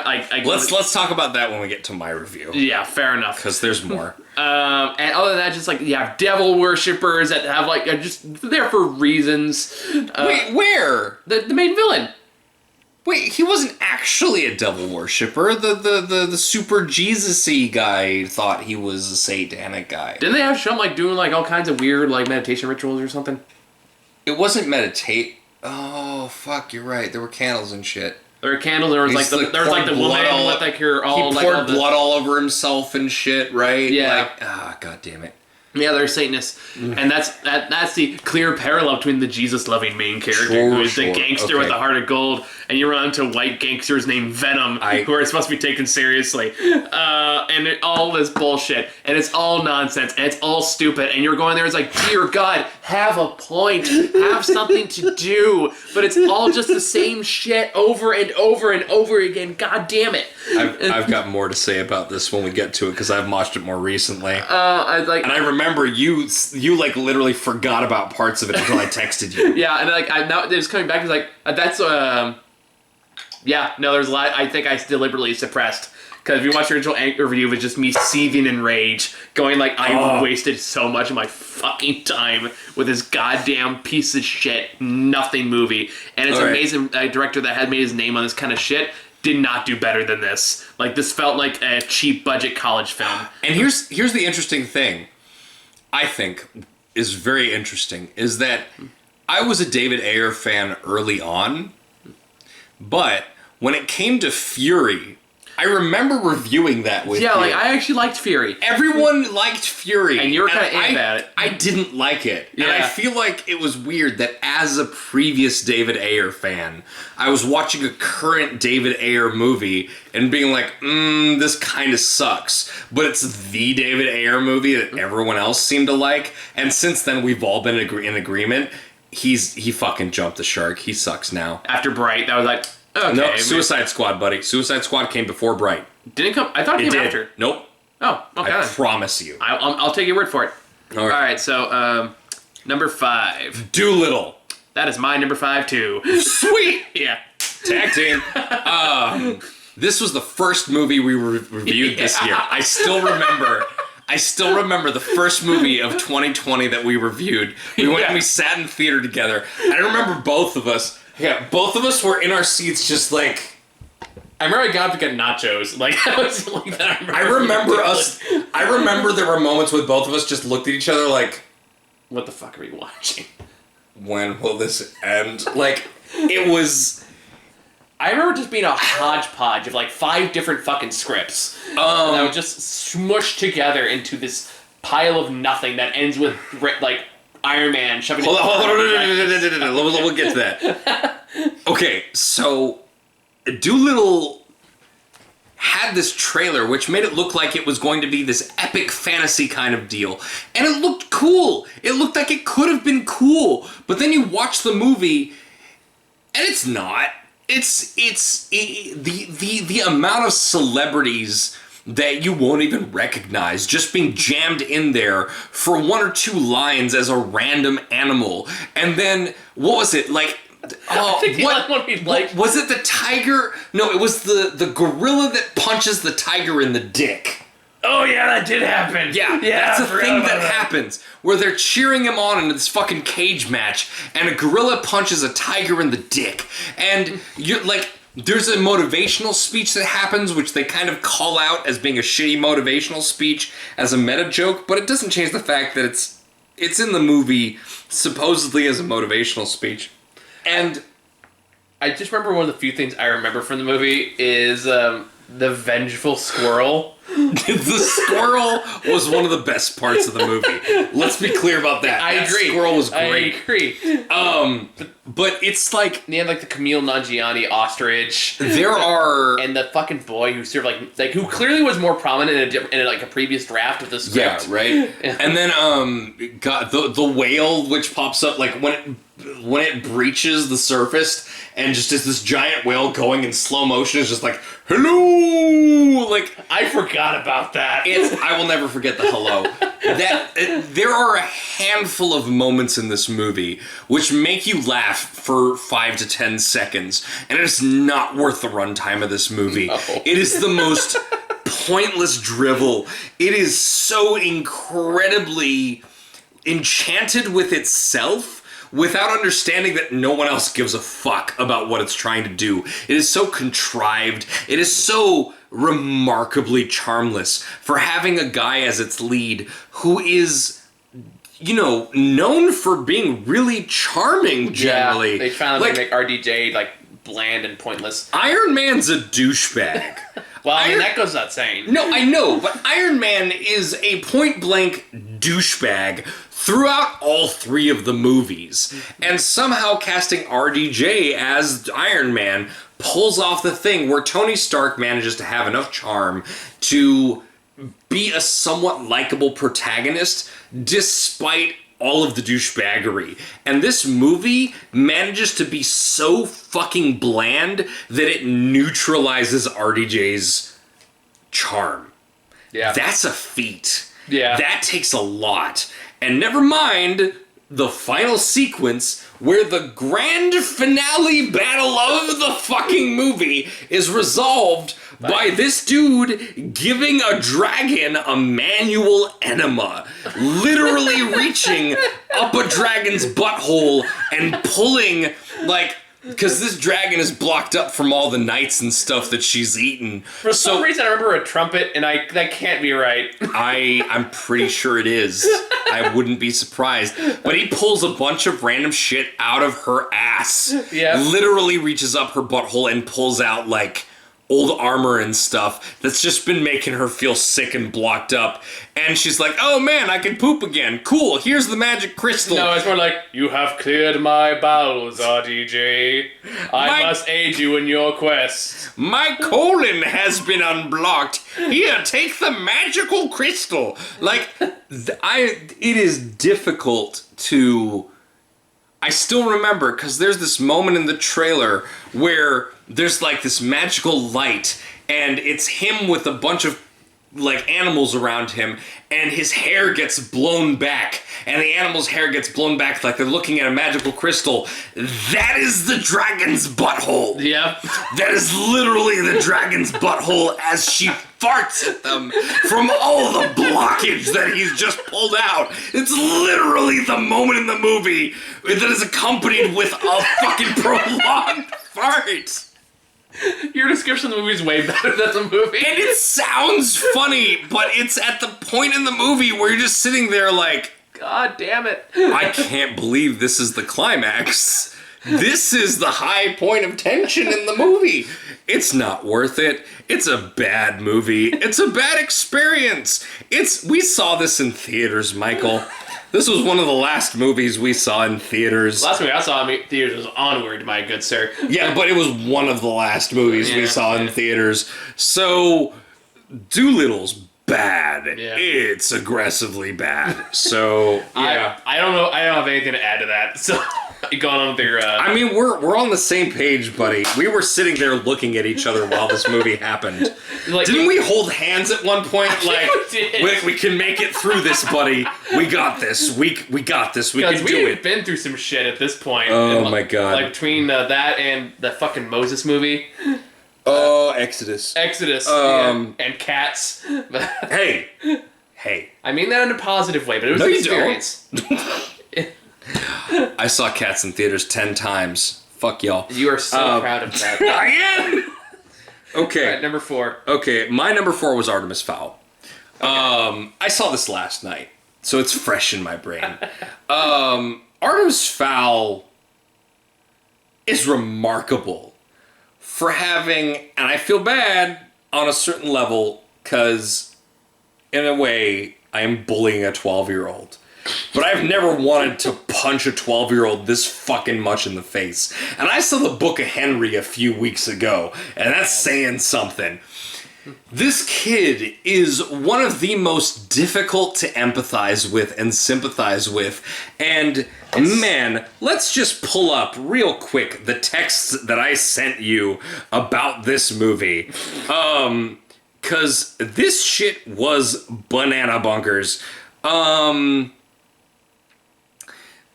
Let's talk about that when we get to my review. Yeah, fair enough. Because there's more. And other than that, just like you have devil worshippers that have like are just there for reasons. Wait, where? The main villain. Wait, he wasn't actually a devil worshipper. The super Jesus-y guy thought he was a satanic guy. Didn't they have some like doing like all kinds of weird like meditation rituals or something? It wasn't meditate. Oh fuck, you're right. There were candles and shit. There were candles. There was like the woman with like her all. He poured blood all over himself and shit, right? Yeah. Like, god damn it. Yeah, they're Satanists, and that's the clear parallel between the Jesus-loving main character, who is the gangster with a heart of gold, and you run into white gangsters named Venom, who are supposed to be taken seriously, and all this bullshit, and it's all nonsense, and it's all stupid, and you're going there, it's like, dear God, have a point, have something to do, but it's all just the same shit over and over and over again. God damn it! I've got more to say about this when we get to it because I've watched it more recently. And I remember you like literally forgot about parts of it until I texted you. Yeah, and like now it was coming back. It's like that's yeah. No, there's a lot. I think I deliberately suppressed because if you watch the original review, it was just me seething in rage, going like I wasted so much of my fucking time with this goddamn piece of shit nothing movie, and it's amazing director that had made his name on this kind of shit. Did not do better than this. Like, this felt like a cheap budget college film. And here's the interesting thing, I think, is very interesting, is that I was a David Ayer fan early on, but when it came to Fury, I remember reviewing that with you. Yeah, like, I actually liked Fury. Everyone liked Fury. And you were kind of in about it. I didn't like it. Yeah. And I feel like it was weird that as a previous David Ayer fan, I was watching a current David Ayer movie and being like, this kind of sucks. But it's the David Ayer movie that everyone else seemed to like. And since then, we've all been in agreement. He fucking jumped the shark. He sucks now. After Bright, that was like... Okay, no, Suicide Squad, buddy. Suicide Squad came before Bright. Didn't come... I thought it came after. Nope. Oh, okay. I promise you. I'll take your word for it. All right, so, number 5. Doolittle. That is my number 5, too. Sweet! Yeah. Tag team. This was the first movie we reviewed this year. I still remember the first movie of 2020 that we reviewed. We went and we sat in theater together. And I remember both of us were in our seats just like... I remember I got up to get nachos. Like, I was like that. I remember there were moments with both of us just looked at each other like... What the fuck are we watching? When will this end? Like, it was... I remember just being a hodgepodge of like 5 different fucking scripts that would just smush together into this pile of nothing that ends with like Iron Man shoving. Hold on. We'll get to that. Okay, so Doolittle had this trailer which made it look like it was going to be this epic fantasy kind of deal, and it looked cool. It looked like it could have been cool, but then you watch the movie, and it's not. It's the amount of celebrities that you won't even recognize just being jammed in there for 1 or 2 lines as a random animal. And then, what was it? Like, was it the tiger? No, it was the gorilla that punches the tiger in the dick. Oh yeah, that did happen. Yeah, that's a thing that happens where they're cheering him on in this fucking cage match, and a gorilla punches a tiger in the dick, and you're like, there's a motivational speech that happens, which they kind of call out as being a shitty motivational speech as a meta joke, but it doesn't change the fact that it's in the movie supposedly as a motivational speech, and I just remember one of the few things I remember from the movie is the vengeful squirrel. The squirrel was one of the best parts of the movie. Let's be clear about that. I agree. Squirrel was great. I agree. But it's like they had like the Camille Nanjiani ostrich. There are and the fucking boy who sort of like who clearly was more prominent in a previous draft of the script. Yeah, right. And then got the whale which pops up like when it breaches the surface and just is this giant whale going in slow motion is just like hello. Like I forgot forgot about that. I will never forget the hello. There are a handful of moments in this movie which make you laugh for 5 to 10 seconds, and it is not worth the runtime of this movie. No. It is the most pointless drivel. It is so incredibly enchanted with itself without understanding that no one else gives a fuck about what it's trying to do. It is so contrived. It is so remarkably charmless for having a guy as its lead who is, known for being really charming generally. Yeah, they finally make RDJ like bland and pointless. Iron Man's a douchebag. Well, that goes without saying. No, I know, but Iron Man is a point-blank douchebag throughout all 3 of the movies. And somehow casting RDJ as Iron Man pulls off the thing where Tony Stark manages to have enough charm to be a somewhat likable protagonist despite all of the douchebaggery. And this movie manages to be so fucking bland that it neutralizes RDJ's charm. Yeah. That's a feat. Yeah. That takes a lot. And never mind the final sequence where the grand finale battle of the fucking movie is resolved by this dude giving a dragon a manual enema. Literally reaching up a dragon's butthole and pulling, because this dragon is blocked up from all the nights and stuff that she's eaten. For some reason, I remember a trumpet, and that can't be right. I'm pretty sure it is. I wouldn't be surprised. But he pulls a bunch of random shit out of her ass. Yeah. Literally reaches up her butthole and pulls out, old armor and stuff that's just been making her feel sick and blocked up. And she's like, oh man, I can poop again. Cool, here's the magic crystal. No, it's more like, you have cleared my bowels, RDJ. I must aid you in your quest. My colon has been unblocked. Here, take the magical crystal. It is difficult to... I still remember, because there's this moment in the trailer where there's this magical light, and it's him with a bunch of animals around him, and his hair gets blown back, and the animal's hair gets blown back like they're looking at a magical crystal. That is the dragon's butthole. Yep. That is literally the dragon's butthole as she farts at them from all the blockage that he's just pulled out. It's literally the moment in the movie that is accompanied with a fucking prolonged fart. Your description of the movie is way better than the movie. And it sounds funny, but it's at the point in the movie where you're just sitting there God damn it. I can't believe this is the climax. This is the high point of tension in the movie. It's not worth it. It's a bad movie. It's a bad experience. We saw this in theaters, Michael. This was one of the last movies we saw in theaters. The last movie I saw in theaters was Onward, my good sir. Yeah, but it was one of the last movies we saw in theaters. So, Doolittle's bad. Yeah. It's aggressively bad. So, yeah. I don't know. I don't have anything to add to that. So, going on with your... I mean, we're on the same page, buddy. We were sitting there looking at each other while this movie happened. Didn't we hold hands at one point? We can make it through this, buddy. We got this. We got this. We can do it. We've been through some shit at this point. Oh, my God. Between that and the fucking Moses movie. Oh, Exodus. And Cats. Hey. I mean that in a positive way, but it was an experience. I saw Cats in theaters 10 times. Fuck y'all. You are so proud of that. I am! Okay. All right, number 4. Okay, my number 4 was Artemis Fowl. Okay. I saw this last night, so it's fresh in my brain. Artemis Fowl is remarkable for having, and I feel bad on a certain level, because in a way, I am bullying a 12-year-old. But I've never wanted to punch a 12-year-old this fucking much in the face. And I saw the Book of Henry a few weeks ago, and that's saying something. This kid is one of the most difficult to empathize with and sympathize with. And man, let's just pull up real quick the texts that I sent you about this movie. because this shit was banana bunkers.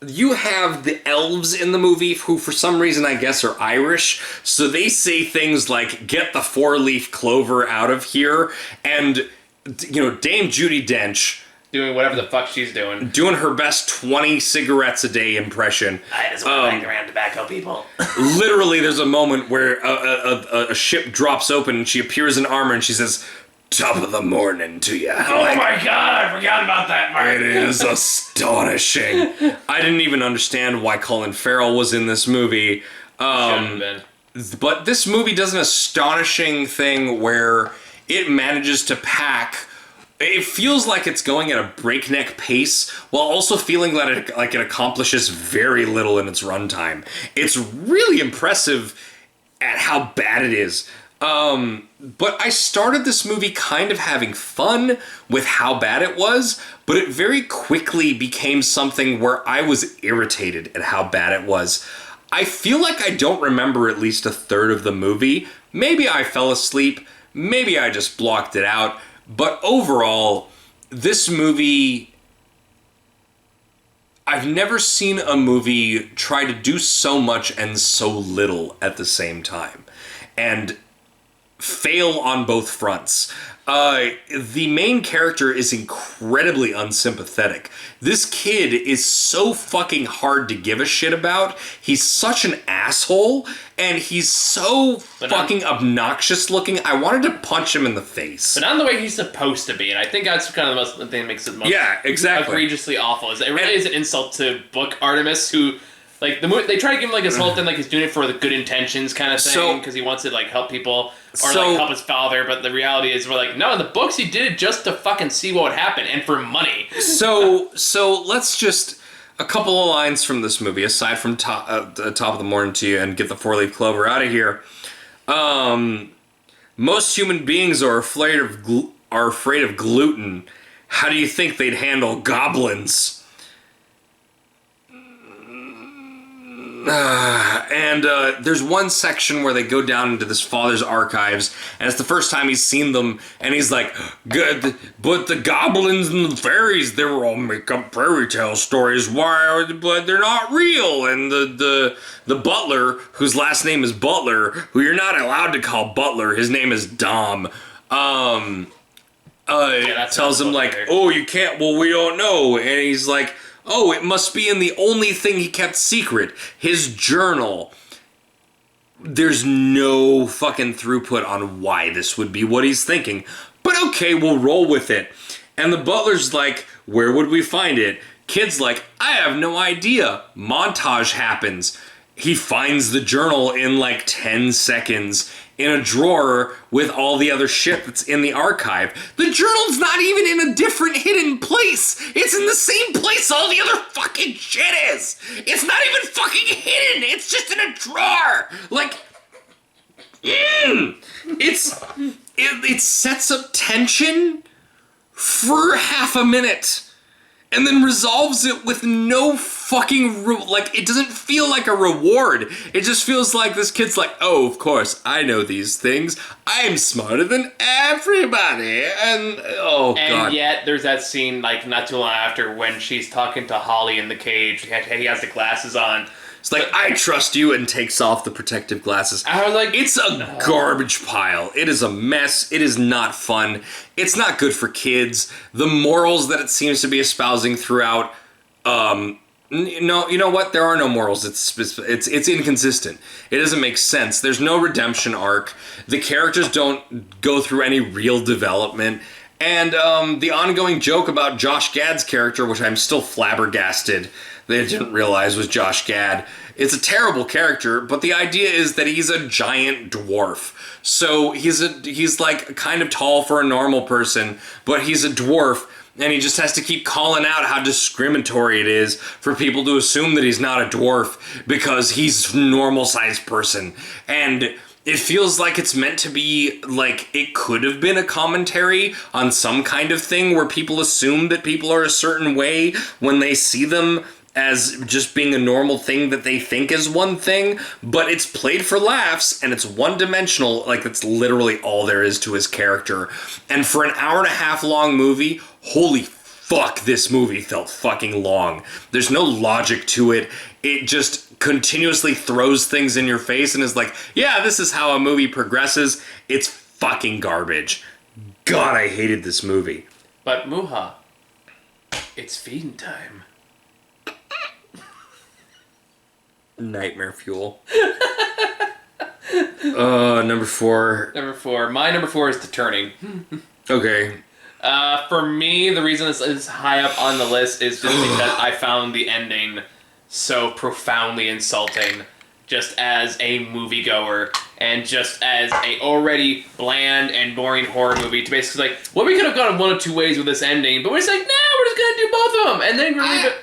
You have the elves in the movie who, for some reason, I guess, are Irish. So they say things like, get the 4-leaf clover out of here. And, you know, Dame Judi Dench... doing whatever the fuck she's doing. Doing her best 20 cigarettes a day impression. I just want to hang around tobacco people. Literally, there's a moment where a ship drops open and she appears in armor and she says... top of the morning to you. Oh my god, I forgot about that, Mark. It is astonishing. I didn't even understand why Colin Farrell was in this movie. Shouldn't have been. But this movie does an astonishing thing where it manages to pack... It feels like it's going at a breakneck pace while also feeling that it accomplishes very little in its runtime. It's really impressive at how bad it is. But I started this movie kind of having fun with how bad it was, but it very quickly became something where I was irritated at how bad it was. I feel like I don't remember at least a third of the movie. Maybe I fell asleep, maybe I just blocked it out, but overall, this movie... I've never seen a movie try to do so much and so little at the same time. And... fail on both fronts. The main character is incredibly unsympathetic. This kid is so fucking hard to give a shit about. He's such an asshole, and he's so fucking obnoxious looking. I wanted to punch him in the face. But not in the way he's supposed to be, and I think that's kind of the thing that makes it the most egregiously awful. Is it really is an insult to book Artemis, who... like, the movie, they try to give him, like, this whole thing, like, he's doing it for the good intentions kind of thing, because he wants to, like, help people, or, like, help his father, but the reality is, we're like, no, in the books, he did it just to fucking see what would happen, and for money. So let's just, a couple of lines from this movie, aside from top of the morning to you, and get the 4-leaf clover out of here. Most human beings are afraid of gluten. How do you think they'd handle goblins? And there's one section where they go down into this father's archives, and it's the first time he's seen them, and he's like, good, but the goblins and the fairies, they were all make-up fairy tale stories, but they're not real. And the butler, whose last name is Butler, who you're not allowed to call Butler, his name is Dom, tells him, like, oh, you can't, well, we don't know. And he's like, oh, it must be in the only thing he kept secret, his journal. There's no fucking throughput on why this would be what he's thinking. But okay, we'll roll with it. And the butler's like, where would we find it? Kid's like, I have no idea. Montage happens. He finds the journal in like 10 seconds in a drawer with all the other shit that's in the archive. The journal's not even in a different hidden place. It's in the same place all the other fucking shit is. It's not even fucking hidden. It's just in a drawer. Like, it sets up tension for half a minute and then resolves it with no fucking, it doesn't feel like a reward. It just feels like this kid's like, oh, of course, I know these things. I'm smarter than everybody. And, God. And yet, there's that scene, like, not too long after when she's talking to Holly in the cage. He has the glasses on. It's like, I trust you, and takes off the protective glasses. I was like... it's a garbage pile. It is a mess. It is not fun. It's not good for kids. The morals that it seems to be espousing throughout, no, you know what? There are no morals. It's inconsistent. It doesn't make sense. There's no redemption arc. The characters don't go through any real development. And the ongoing joke about Josh Gad's character, which I'm still flabbergasted they didn't realize was Josh Gad. It's a terrible character, but the idea is that he's a giant dwarf. So he's like kind of tall for a normal person, but he's a dwarf, and he just has to keep calling out how discriminatory it is for people to assume that he's not a dwarf because he's a normal-sized person. And it feels like it's meant to be, like, it could have been a commentary on some kind of thing where people assume that people are a certain way when they see them. as just being a normal thing that they think is one thing, but it's played for laughs and it's one-dimensional. Like, it's literally all there is to his character. And for an hour-and-a-half long movie, holy fuck, this movie felt fucking long. There's no logic to it. It just continuously throws things in your face and is like, yeah, this is how a movie progresses. It's fucking garbage. God, I hated this movie. But Muha, it's feeding time. Nightmare fuel. Number 4. Number 4. My number 4 is The Turning. Okay. For me, the reason this is high up on the list is just because I found the ending so profoundly insulting, just as a moviegoer, and just as a already bland and boring horror movie, to basically like, well, we could have gone one of two ways with this ending, but we're just like, nah, we're just gonna do both of them, and then we're leave it.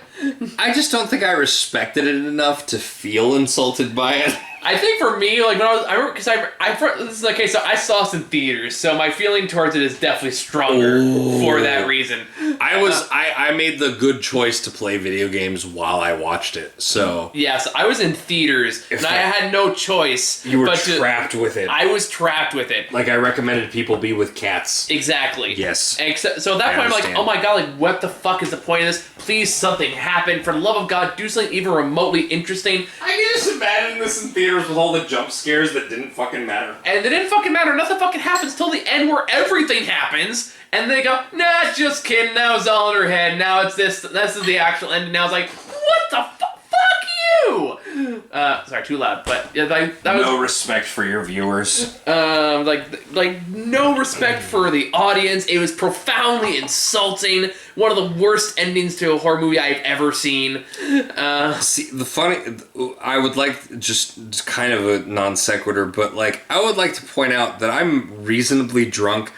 I just don't think I respected it enough to feel insulted by it. I think for me, like when this is okay. So I saw this in theaters, so my feeling towards it is definitely stronger for that reason. I made the good choice to play video games while I watched it. So yes, I was in theaters, and I had no choice. You were trapped with it. I was trapped with it. Like I recommended people be with cats. Exactly. Yes. So at that point, I'm like, oh my god, like what the fuck is the point of this? Please, something happen. For the love of God, do something even remotely interesting. I can just imagine this in theaters with all the jump scares that didn't fucking matter. And they didn't fucking matter. Nothing fucking happens till the end where everything happens. And they go, nah, just kidding. Now it's all in her head. Now it's this. This is the actual ending. Now it's like, what the fuck? Fuck you! Sorry, too loud. But yeah, that was no respect for your viewers. Like no respect for the audience. It was profoundly insulting. One of the worst endings to a horror movie I've ever seen. See, the funny, I would like just kind of a non sequitur, but like I would like to point out that I'm reasonably drunk.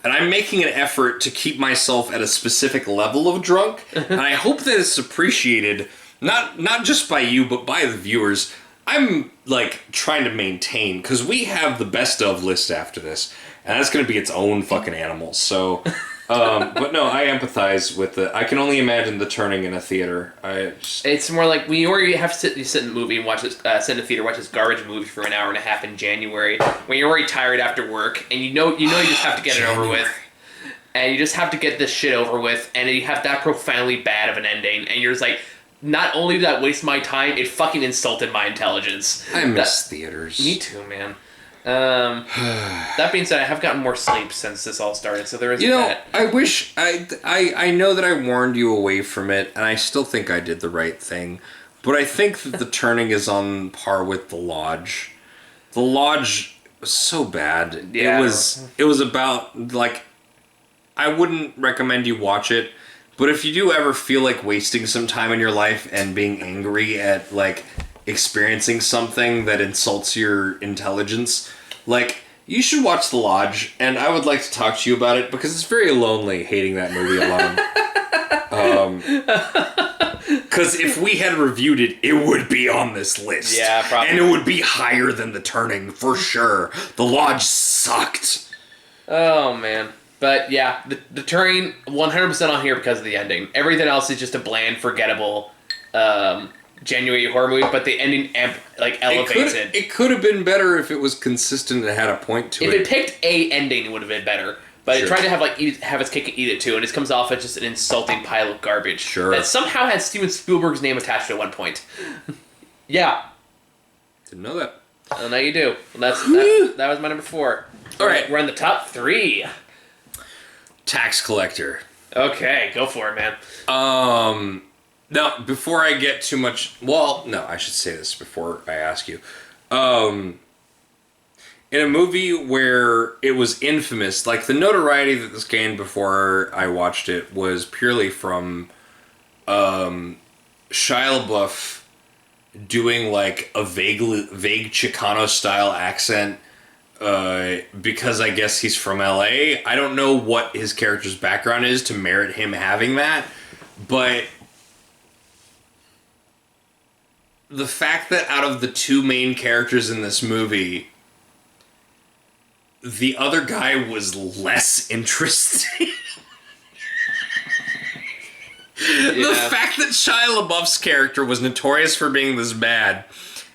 And I'm making an effort to keep myself at a specific level of drunk, and I hope that it's appreciated, not just by you, but by the viewers. I'm, like, trying to maintain, because we have the best of list after this, and that's going to be its own fucking animal, so... but no, I empathize with it. I can only imagine The Turning in a theater. It's more like when you already have to sit in the movie and watch this, sit in the theater, watch this garbage movie for an hour and a half in January, when you're already tired after work, and you know you just have to get it over with, and you just have to get this shit over with, and you have that profoundly bad of an ending, and you're just like, not only did that waste my time, it fucking insulted my intelligence. I miss theaters. Me too, man. That being said, I have gotten more sleep since this all started, so there is that. I wish I know that I warned you away from it, and I still think I did the right thing. But I think that The Turning is on par with The Lodge. The Lodge was so bad. Yeah. It was about, like, I wouldn't recommend you watch it, but if you do ever feel like wasting some time in your life and being angry at, like, experiencing something that insults your intelligence, like, you should watch The Lodge, and I would like to talk to you about it because it's very lonely hating that movie alone. Because if we had reviewed it, it would be on this list. Yeah, probably. And it would be higher than The Turning, for sure. The Lodge sucked. Oh, man. But yeah, the Turning 100% on here because of the ending. Everything else is just a bland, forgettable, January horror movie, but the ending elevates it. It could have been better if it was consistent and had a point to it. If it picked a ending, it would have been better. But Sure. it tried to have its cake and eat it too, and it comes off as just an insulting pile of garbage. Sure. That somehow had Steven Spielberg's name attached to it at one point. Yeah. Didn't know that. Well, now you do. Well, that was my number 4. All right. We're on the top 3. Tax Collector. Okay, go for it, man. Now, before I get too much... Well, no, I should say this before I ask you. In a movie where it was infamous, like the notoriety that this gained before I watched it was purely from Shia LaBeouf doing like a vague Chicano-style accent because I guess he's from LA. I don't know what his character's background is to merit him having that, but... the fact that out of the two main characters in this movie, the other guy was less interesting. The fact that Shia LaBeouf's character was notorious for being this bad,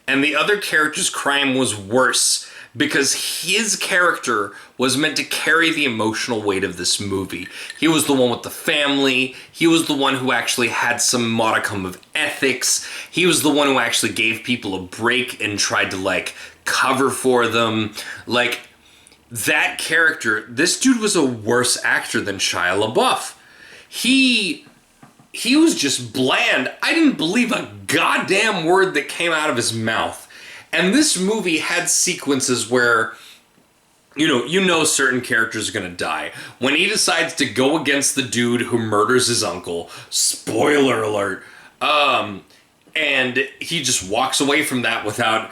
and the other character's crime was worse, because his character was meant to carry the emotional weight of this movie. He was the one with the family. He was the one who actually had some modicum of ethics. He was the one who actually gave people a break and tried to, like, cover for them. Like, that character, this dude was a worse actor than Shia LaBeouf. He was just bland. I didn't believe a goddamn word that came out of his mouth. And this movie had sequences where, you know certain characters are going to die. When he decides to go against the dude who murders his uncle, spoiler alert, and he just walks away from that without,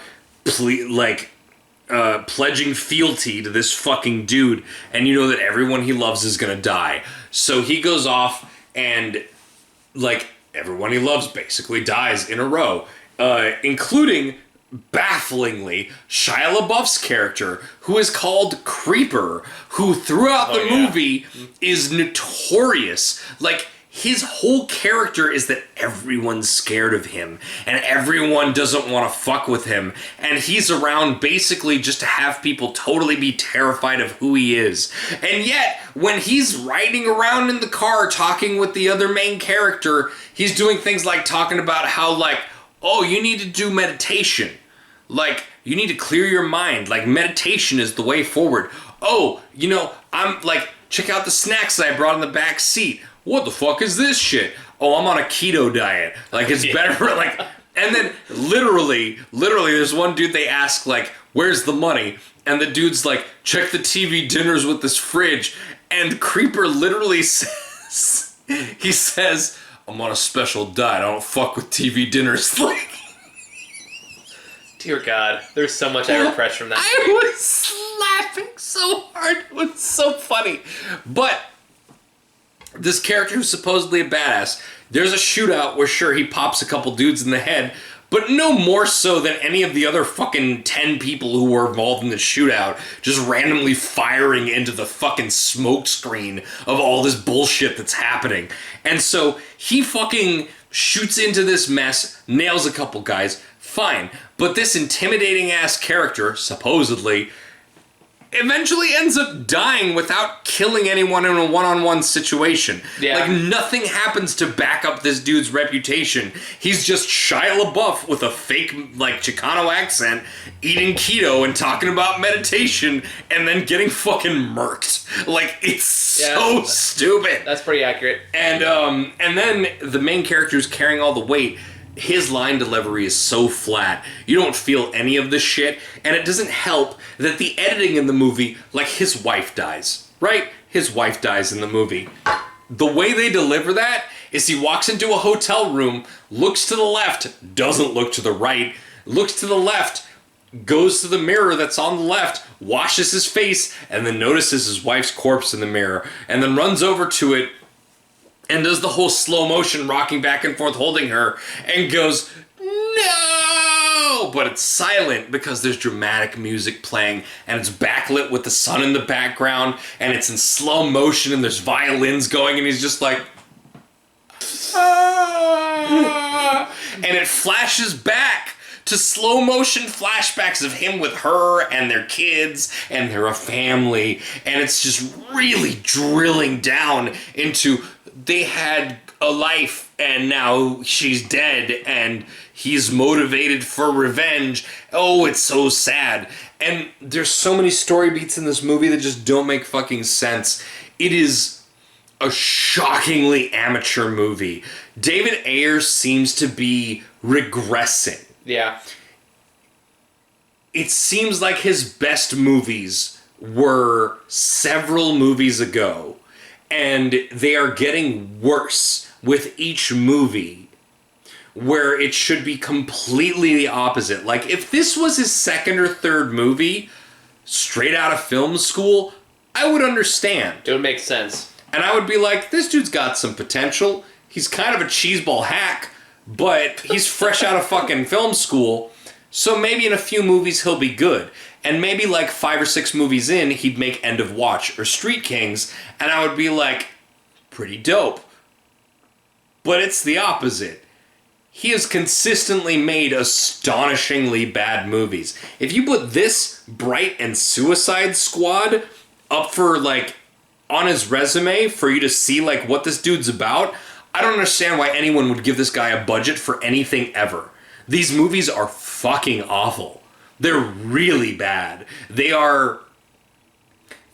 pledging fealty to this fucking dude, and you know that everyone he loves is going to die. So he goes off and, everyone he loves basically dies in a row, including, bafflingly, Shia LaBeouf's character, who is called Creeper, who throughout the movie is notorious. Like, his whole character is that everyone's scared of him, and everyone doesn't want to fuck with him, and he's around basically just to have people totally be terrified of who he is. And yet, when he's riding around in the car talking with the other main character, he's doing things like talking about how, oh, you need to do meditation. You need to clear your mind. Meditation is the way forward. Oh, I'm check out the snacks that I brought in the back seat. What the fuck is this shit? Oh, I'm on a keto diet. It's better for, and then literally, there's one dude they ask, where's the money? And the dude's check the TV dinners with this fridge. And Creeper literally says, he says, I'm on a special diet. I don't fuck with TV dinners. Dear God, there's so much I repressed from that. I was laughing so hard. It was so funny. But this character who's supposedly a badass, there's a shootout where sure he pops a couple dudes in the head, but no more so than any of the other fucking 10 people who were involved in the shootout just randomly firing into the fucking smoke screen of all this bullshit that's happening. And so he fucking shoots into this mess, nails a couple guys, fine. But this intimidating ass character, supposedly, eventually ends up dying without killing anyone in a one-on-one situation. Yeah. Nothing happens to back up this dude's reputation. He's just Shia LaBeouf with a fake, Chicano accent, eating keto and talking about meditation, and then getting fucking murked. It's so stupid. That's pretty accurate. And then the main character who's carrying all the weight, his line delivery is so flat. You don't feel any of the shit, and it doesn't help that the editing in the movie, his wife dies, right? His wife dies in the movie. The way they deliver that is he walks into a hotel room, looks to the left, doesn't look to the right, looks to the left, goes to the mirror that's on the left, washes his face, and then notices his wife's corpse in the mirror, and then runs over to it, and does the whole slow motion rocking back and forth holding her, and goes, no! But it's silent because there's dramatic music playing, and it's backlit with the sun in the background, and it's in slow motion, and there's violins going, and he's just like, ah! And it flashes back to slow motion flashbacks of him with her and their kids, and they're a family, and it's just really drilling down into they had a life and now she's dead and he's motivated for revenge. Oh, it's so sad. And there's so many story beats in this movie that just don't make fucking sense. It is a shockingly amateur movie. David Ayer seems to be regressing. Yeah. It seems like his best movies were several movies ago. And they are getting worse with each movie, where it should be completely the opposite. If this was his second or third movie, straight out of film school, I would understand. It would make sense. And I would be like, this dude's got some potential. He's kind of a cheeseball hack, but he's fresh out of fucking film school. So maybe in a few movies he'll be good. And maybe 5 or 6 movies in, he'd make End of Watch or Street Kings, and I would be like, pretty dope. but it's the opposite. He has consistently made astonishingly bad movies. If you put this, Bright, and Suicide Squad up for, like, on his resume for you to see, like, what this dude's about, I don't understand why anyone would give this guy a budget for anything ever. These movies are fucking awful. They're really bad. They're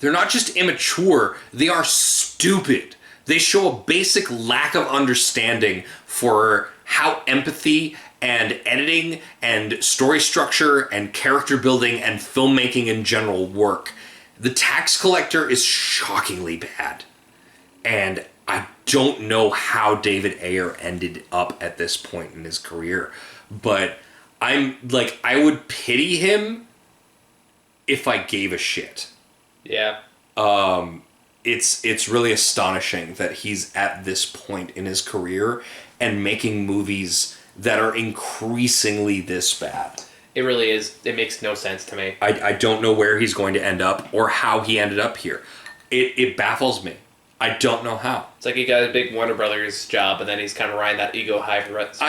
not just immature, they are stupid. They show a basic lack of understanding for how empathy and editing and story structure and character building and filmmaking in general work. The Tax Collector is shockingly bad. And I don't know how David Ayer ended up at this point in his career. But I would pity him if I gave a shit. Yeah. It's really astonishing that he's at this point in his career and making movies that are increasingly this bad. It really is. It makes no sense to me. I don't know where he's going to end up or how he ended up here. It baffles me. I don't know how. It's like he got a big Warner Brothers job, and then he's kind of riding that ego high for the rest.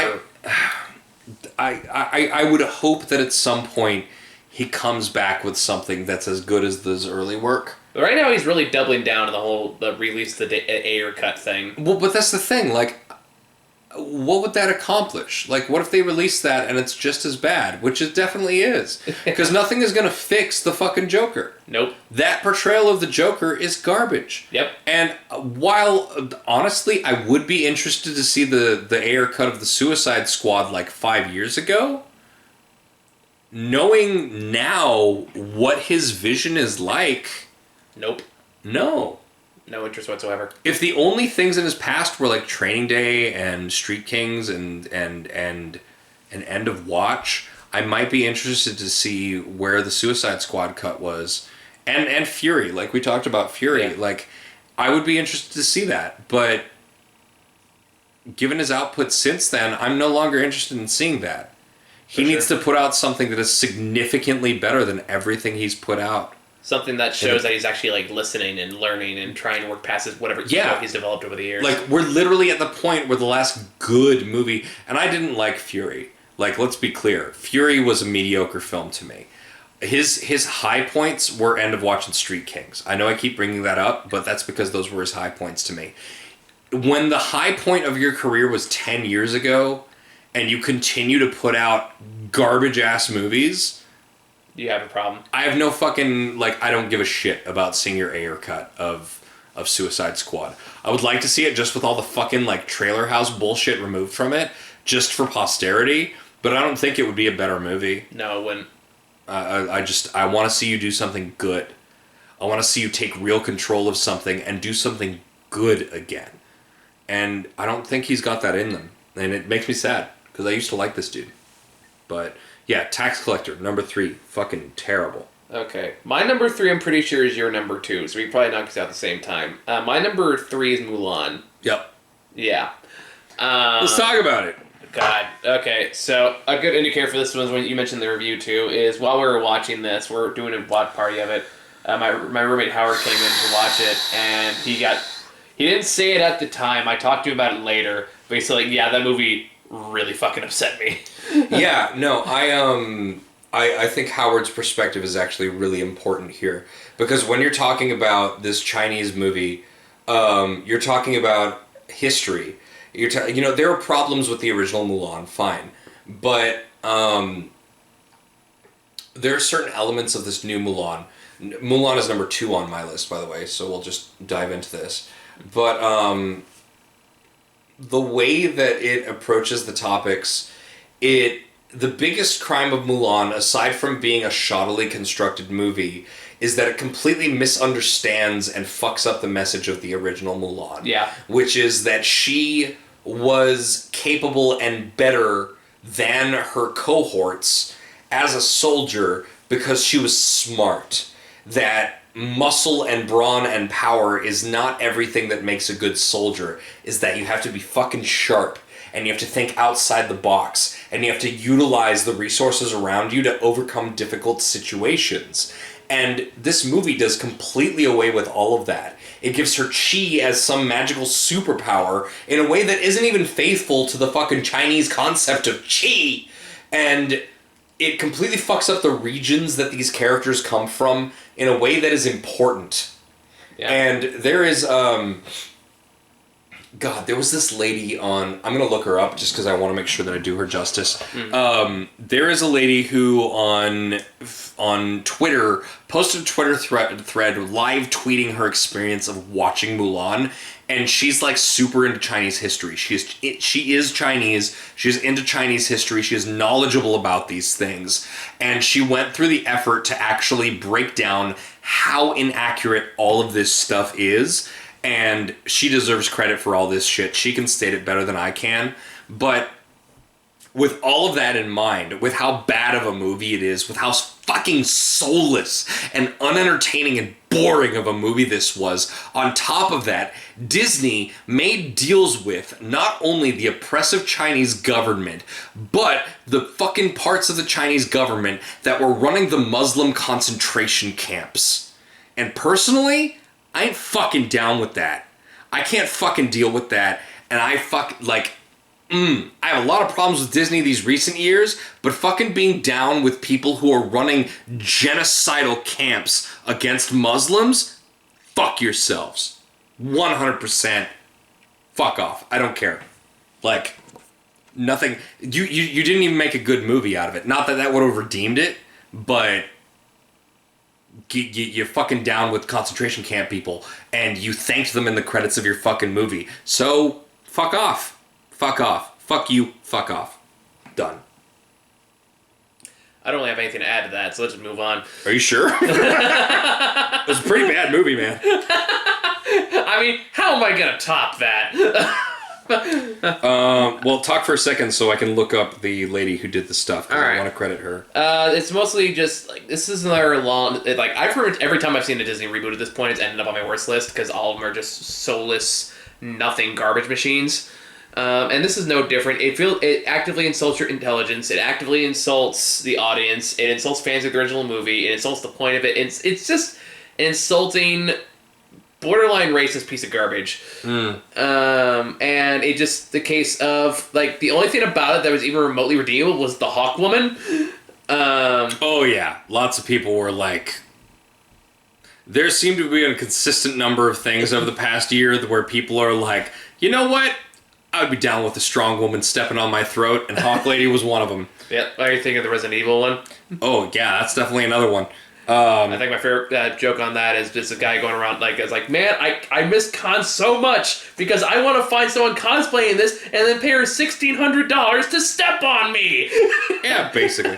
I would hope that at some point he comes back with something that's as good as this early work. But right now he's really doubling down on the release the Ayer cut thing. Well, but that's the thing. Like, what would that accomplish? Like, what if they release that and it's just as bad? Which it definitely is. Because nothing is going to fix the fucking Joker. Nope. That portrayal of the Joker is garbage. Yep. And while, honestly, I would be interested to see the Ayer cut of the Suicide Squad like 5 years ago, knowing now what his vision is like... Nope. No. No interest whatsoever. If the only things in his past were like Training Day and Street Kings and End of Watch, I might be interested to see where the Suicide Squad cut was. And Fury, like we talked about Fury. Yeah. Like, I would be interested to see that. But given his output since then, I'm no longer interested in seeing that. He needs to put out something that is significantly better than everything he's put out. Something that shows that he's actually like listening and learning and trying to work past whatever he's developed over the years. Like, we're literally at the point where the last good movie, and I didn't like Fury. Like, let's be clear, Fury was a mediocre film to me. His high points were End of Watch and Street Kings. I know I keep bringing that up, but that's because those were his high points to me. When the high point of your career was 10 years ago, and you continue to put out garbage-ass movies... You have a problem. I have no fucking, like, I don't give a shit about seeing your Ayer cut of Suicide Squad. I would like to see it just with all the fucking, like, trailer house bullshit removed from it, just for posterity, but I don't think it would be a better movie. No, it wouldn't. I want to see you do something good. I want to see you take real control of something and do something good again. And I don't think he's got that in them. And it makes me sad, because I used to like this dude. But... yeah, Tax Collector, number 3. Fucking terrible. Okay. My number 3, I'm pretty sure, is your number 2, so we can probably knock these out at the same time. My number 3 is Mulan. Yep. Yeah. Let's talk about it. God. Okay, so a good indicator for this one, when you mentioned the review too, is while we were watching this, we're doing a watch party of it. My roommate Howard came in to watch it, and he didn't say it at the time. I talked to him about it later, but he said, like, yeah, that movie really fucking upset me. Yeah, no, I think Howard's perspective is actually really important here, because when you're talking about this Chinese movie, you're talking about history. There are problems with the original Mulan, fine, but there are certain elements of this new Mulan. Mulan is number 2 on my list, by the way, so we'll just dive into this. But the way that it approaches the topics, the biggest crime of Mulan, aside from being a shoddily constructed movie, is that it completely misunderstands and fucks up the message of the original Mulan. Yeah. Which is that she was capable and better than her cohorts as a soldier because she was smart. That muscle and brawn and power is not everything that makes a good soldier, is that you have to be fucking sharp, and you have to think outside the box, and you have to utilize the resources around you to overcome difficult situations. And this movie does completely away with all of that. It gives her chi as some magical superpower in a way that isn't even faithful to the fucking Chinese concept of chi. And it completely fucks up the regions that these characters come from in a way that is important. Yeah. And there is, God, there was this lady on... I'm going to look her up just because I want to make sure that I do her justice. There is a lady who on Twitter posted a Twitter thread live tweeting her experience of watching Mulan, and she's like super into Chinese history. She is Chinese. She's into Chinese history. She is knowledgeable about these things, and she went through the effort to actually break down how inaccurate all of this stuff is. And she deserves credit for all this shit. She can state it better than I can. But with all of that in mind, with how bad of a movie it is, with how fucking soulless and unentertaining and boring of a movie this was, on top of that, Disney made deals with not only the oppressive Chinese government, but the fucking parts of the Chinese government that were running the Muslim concentration camps. And personally, I ain't fucking down with that. I can't fucking deal with that. And I have a lot of problems with Disney these recent years, but fucking being down with people who are running genocidal camps against Muslims, fuck yourselves. 100%. Fuck off. I don't care. Like, nothing. You didn't even make a good movie out of it. Not that that would have redeemed it, but... You're fucking down with concentration camp people, and you thanked them in the credits of your fucking movie. So, fuck off. Fuck off. Fuck you. Fuck off. Done. I don't really have anything to add to that, so let's just move on. Are you sure? It was a pretty bad movie, man. I mean, how am I gonna top that? Well, talk for a second so I can look up the lady who did the stuff, because I want to credit her. It's mostly just, like, this is another long... Like, I've heard every time I've seen a Disney reboot at this point, it's ended up on my worst list, because all of them are just soulless, nothing garbage machines. And this is no different. It actively insults your intelligence, it actively insults the audience, it insults fans of the original movie, it insults the point of it. It's just an insulting... borderline racist piece of garbage. And it just, the case of, like, the only thing about it that was even remotely redeemable was the Hawk Woman. Oh yeah, lots of people were like... There seemed to be a consistent number of things over the past year where people are like, you know what? I would be down with a strong woman stepping on my throat, and Hawk Lady was one of them. Yeah, are you thinking of the Resident Evil one? Oh yeah, that's definitely another one. I think my favorite joke on that is just a guy going around it's like, man, I miss cons so much because I want to find someone cosplaying this and then pay her $1,600 to step on me. Yeah, basically.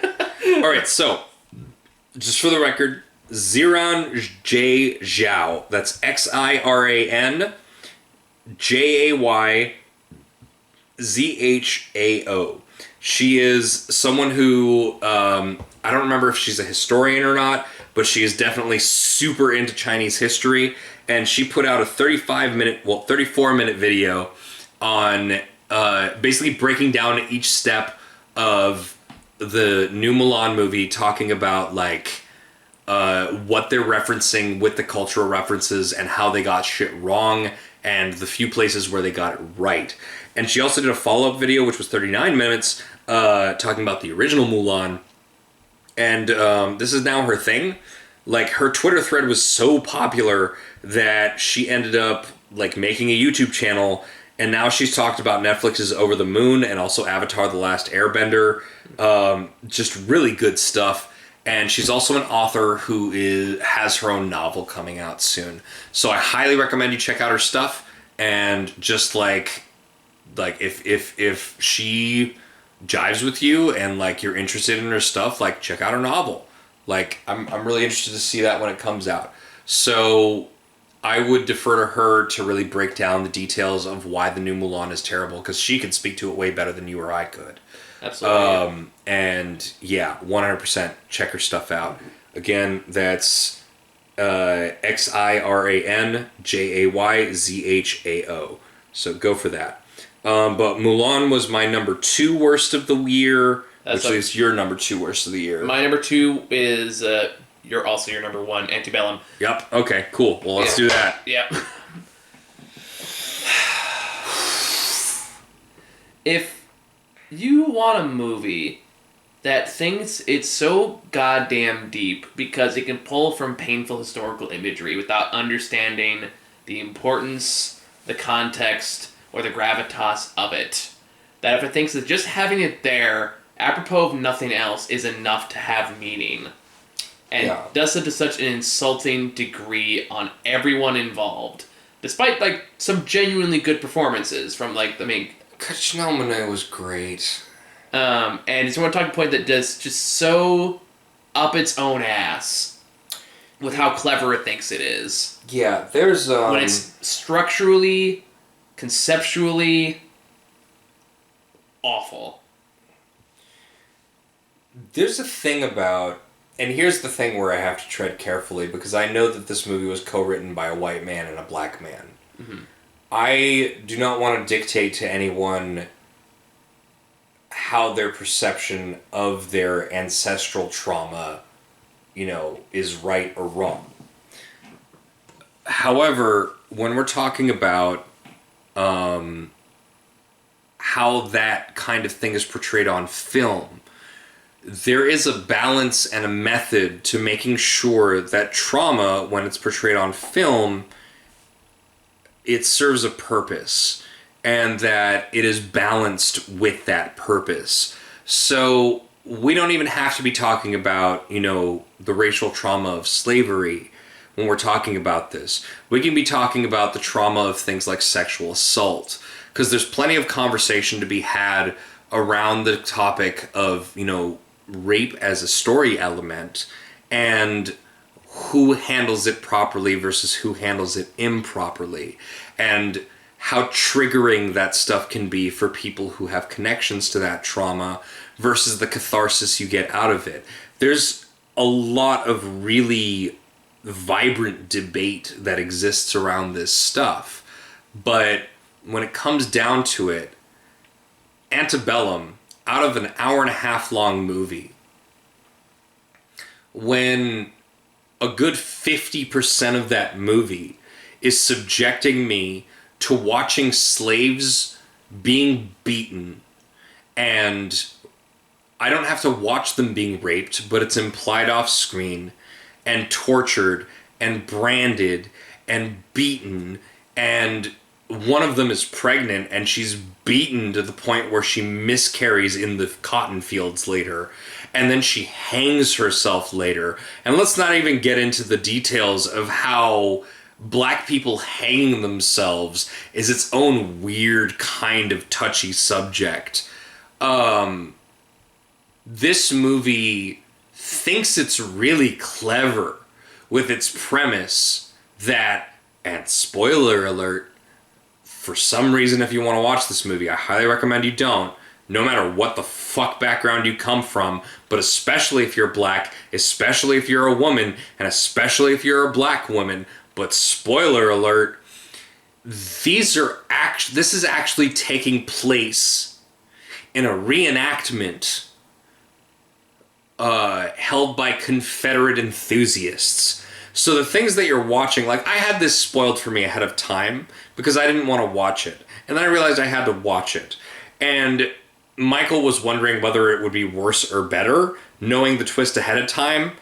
All right, so just for the record, Xiran J. Zhao. That's XIRAN JAYZHAO. She is someone who I don't remember if she's a historian or not, but she is definitely super into Chinese history, and she put out a 34-minute video on basically breaking down each step of the new Mulan movie, talking about like what they're referencing with the cultural references and how they got shit wrong and the few places where they got it right. And she also did a follow-up video, which was 39 minutes, talking about the original Mulan. And this is now her thing. Like, her Twitter thread was so popular that she ended up like making a YouTube channel, and now she's talked about Netflix's Over the Moon and also Avatar: The Last Airbender. Just really good stuff. And she's also an author who has her own novel coming out soon. So I highly recommend you check out her stuff. And just like if she jives with you and like you're interested in her stuff, like check out her novel. Like I'm really interested to see that when it comes out. So I would defer to her to really break down the details of why the new Mulan is terrible, because she can speak to it way better than you or I could. Absolutely. And yeah, 100% check her stuff out. Again, that's XIRANJAYZHAO. So go for that. But Mulan was my number 2 worst of the year, which is your number 2 worst of the year. My number 2 is you're also your number one, Antebellum. Yep. Okay, cool. Well, let's do that. Yep. If you want a movie that thinks it's so goddamn deep because it can pull from painful historical imagery without understanding the importance, the context, or the gravitas of it, that if it thinks that just having it there, apropos of nothing else, is enough to have meaning, and does it to such an insulting degree on everyone involved, despite like some genuinely good performances from like the main. Janelle Monáe was great. And it's one talking point that does just so up its own ass with how clever it thinks it is. Yeah, there's when it's structurally, conceptually awful. There's a thing about, and here's the thing where I have to tread carefully, because I know that this movie was co-written by a white man and a black man. Mm-hmm. I do not want to dictate to anyone how their perception of their ancestral trauma, is right or wrong. However, when we're talking about how that kind of thing is portrayed on film, there is a balance and a method to making sure that trauma, when it's portrayed on film, it serves a purpose, and that it is balanced with that purpose. So we don't even have to be talking about, the racial trauma of slavery when we're talking about this. We can be talking about the trauma of things like sexual assault, because there's plenty of conversation to be had around the topic of, rape as a story element, and who handles it properly versus who handles it improperly, and how triggering that stuff can be for people who have connections to that trauma versus the catharsis you get out of it. There's a lot of really vibrant debate that exists around this stuff, but when it comes down to it, Antebellum, out of an hour and a half long movie, when a good 50% of that movie is subjecting me to watching slaves being beaten, and I don't have to watch them being raped, but it's implied off screen, and tortured, and branded, and beaten, and one of them is pregnant, and she's beaten to the point where she miscarries in the cotton fields later, and then she hangs herself later. And let's not even get into the details of how black people hanging themselves is its own weird kind of touchy subject. This movie thinks it's really clever with its premise that, and spoiler alert, for some reason, if you want to watch this movie, I highly recommend you don't, no matter what the fuck background you come from, but especially if you're black, especially if you're a woman, and especially if you're a black woman, but spoiler alert, this is actually taking place in a reenactment held by Confederate enthusiasts. So the things that you're watching, like, I had this spoiled for me ahead of time because I didn't want to watch it. And then I realized I had to watch it. And Michael was wondering whether it would be worse or better, knowing the twist ahead of time.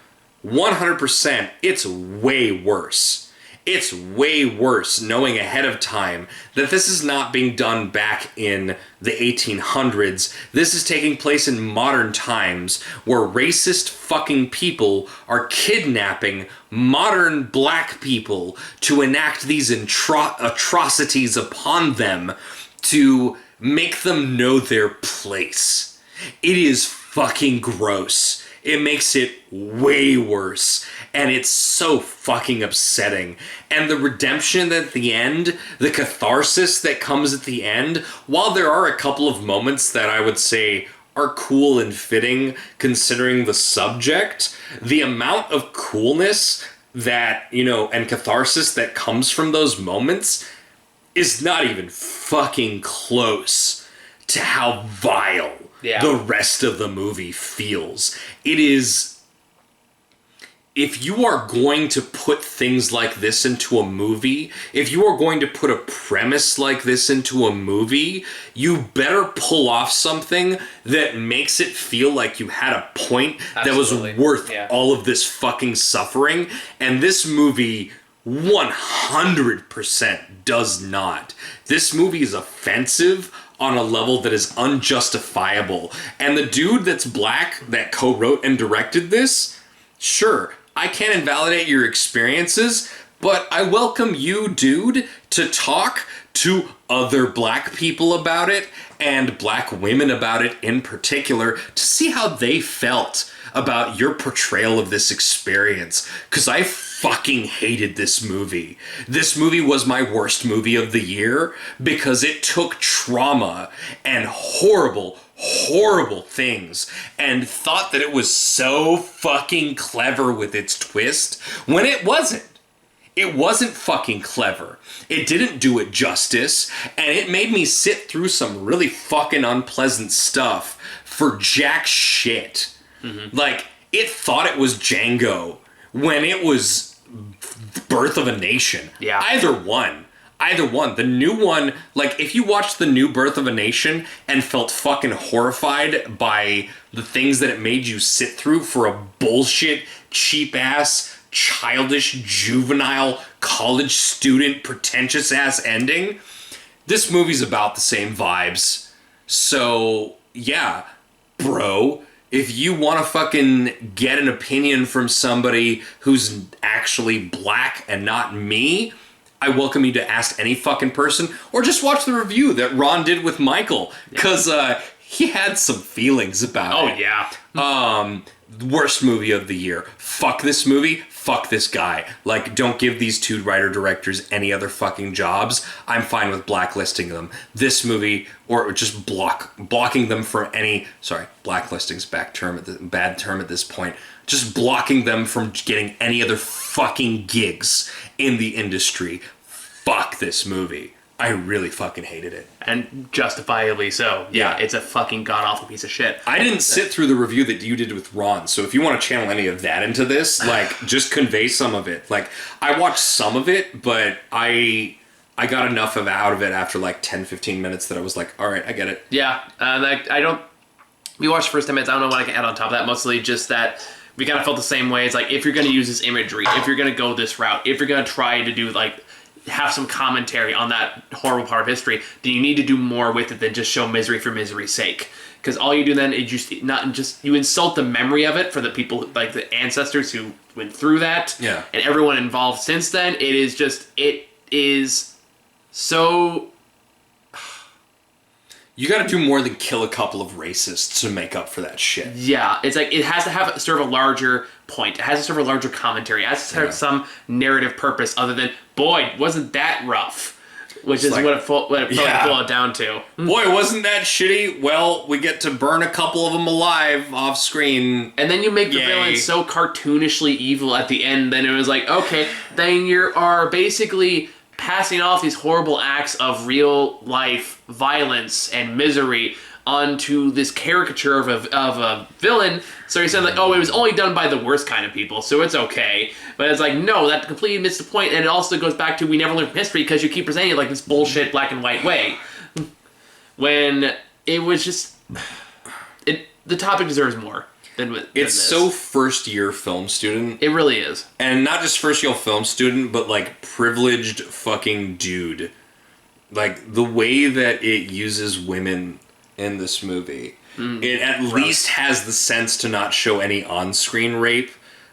100%, it's way worse. It's way worse knowing ahead of time that this is not being done back in the 1800s. This is taking place in modern times where racist fucking people are kidnapping modern black people to enact these atrocities upon them to make them know their place. It is fucking gross. It makes it way worse, and it's so fucking upsetting. And the redemption at the end, the catharsis that comes at the end, while there are a couple of moments that I would say are cool and fitting considering the subject, the amount of coolness that, and catharsis that comes from those moments is not even fucking close to how vile the rest of the movie feels. It if you are going to put things like this into a movie, if you are going to put a premise like this into a movie, you better pull off something that makes it feel like you had a point Absolutely. that was worth Yeah. all of this fucking suffering. And this movie 100% does not. This movie is offensive on a level that is unjustifiable. And the dude that's black that co-wrote and directed this, sure, I can't invalidate your experiences, but I welcome you, dude, to talk to other black people about it, and black women about it in particular, to see how they felt about your portrayal of this experience. Because I fucking hated this movie. This movie was my worst movie of the year because it took trauma and horrible things and thought that it was so fucking clever with its twist when it wasn't. It wasn't fucking clever. It didn't do it justice, and it made me sit through some really fucking unpleasant stuff for jack shit. Like, it thought it was Django when it was Birth of a Nation. Yeah. Either one. The new one, like, if you watched the new Birth of a Nation and felt fucking horrified by the things that it made you sit through for a bullshit, cheap-ass, childish, juvenile, college student, pretentious-ass ending, this movie's about the same vibes. So, yeah, bro, if you want to fucking get an opinion from somebody who's actually black and not me, I welcome you to ask any fucking person, or just watch the review that Ron did with Michael, because he had some feelings about it. Oh, yeah. Worst movie of the year. Fuck this movie. Fuck this guy. Like, don't give these two writer-directors any other fucking jobs. I'm fine with blacklisting them. This movie, or just blocking them from any... Sorry, blacklisting's bad term at this point. Just blocking them from getting any other fucking gigs in the industry. Fuck this movie. I really fucking hated it. And justifiably so. Yeah, it's a fucking god-awful piece of shit. I didn't sit through the review that you did with Ron, so if you want to channel any of that into this, like, just convey some of it. Like, I watched some of it, but I got enough out of it after like 10-15 minutes that I was like, alright, I get it. Yeah, we watched the first 10 minutes, I don't know what I can add on top of that, mostly just that we kind of felt the same way. It's like, if you're going to use this imagery, if you're going to go this route, if you're going to try to do, like, have some commentary on that horrible part of history, then you need to do more with it than just show misery for misery's sake. Because all you do then is you insult the memory of it for the people, like the ancestors who went through that, Yeah. and everyone involved since then. It is so... You gotta do more than kill a couple of racists to make up for that shit. Yeah, it's like, it has to have serve a larger point. It has to serve a larger commentary. It has to serve some narrative purpose other than, boy, wasn't that rough? Which is like, what it boiled down to. Boy, wasn't that shitty? Well, we get to burn a couple of them alive off screen. And then you make the Yay. villain so cartoonishly evil at the end, then it was like, okay, then you are basically passing off these horrible acts of real life violence and misery onto this caricature of a villain. So you're saying like, oh, it was only done by the worst kind of people, so it's okay. But it's like, no, that completely missed the point, and it also goes back to we never learned from history because you keep presenting it like this bullshit black and white way. When it was just... the topic deserves more than It's this. so first year film student. It really is. And not just first year film student, but like privileged fucking dude. Like the way that it uses women in this movie. It at least has the sense to not show any on-screen rape,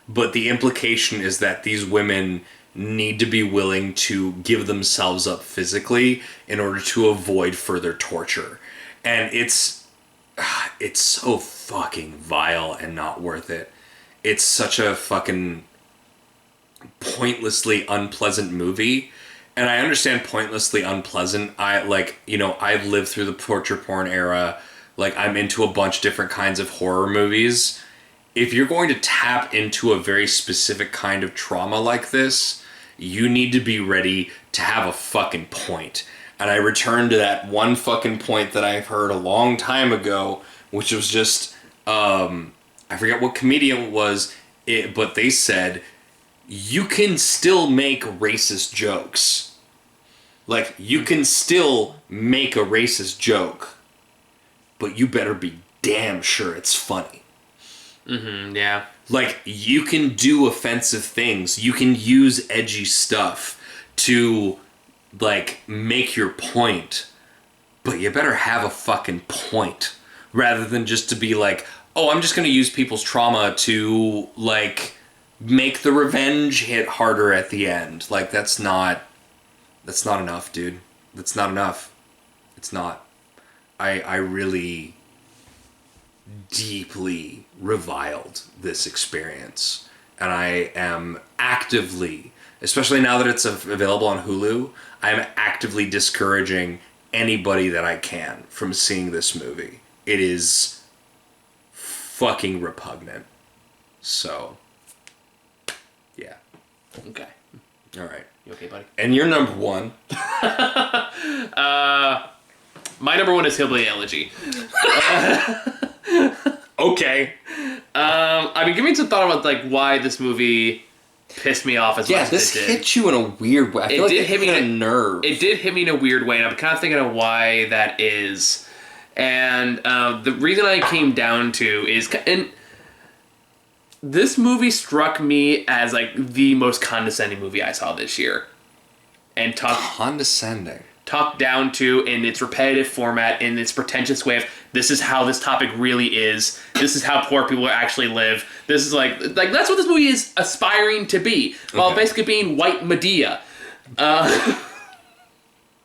but the implication is that these women need to be willing to give themselves up physically in order to avoid further torture. And it's so fucking vile and not worth it. It's such a fucking pointlessly unpleasant movie. And I understand pointlessly unpleasant. I've lived through the torture porn era. Like, I'm into a bunch of different kinds of horror movies. If you're going to tap into a very specific kind of trauma like this, you need to be ready to have a fucking point. And I return to that one fucking point that I've heard a long time ago, which was just, I forget what comedian it was, but they said you can still make racist jokes. Like, you can still make a racist joke, but you better be damn sure it's funny. Yeah. Like, you can do offensive things. You can use edgy stuff to, like, make your point. But you better have a fucking point. Rather than just to be like, oh, I'm just going to use people's trauma to, like, make the revenge hit harder at the end. Like, that's not enough, dude. That's not enough. It's not. I really deeply reviled this experience. And I am actively, especially now that it's available on Hulu, I'm actively discouraging anybody that I can from seeing this movie. It is fucking repugnant. So, yeah. Okay. All right. You okay, buddy? And your number one? My number one is Hillbilly Elegy. Okay. I've been giving some thought about like why this movie pissed me off as much as this it did. hit you in a weird way. I feel like it hit me in a nerve. It did hit me in a weird way, and I'm kind of thinking of why that is. And the reason I came down to is, and this movie struck me as like the most condescending movie I saw this year, and condescending. Talked down to in its repetitive format, in its pretentious way of this is how this topic really is. This is how poor people actually live. This is like that's what this movie is aspiring to be, while basically being white Medea.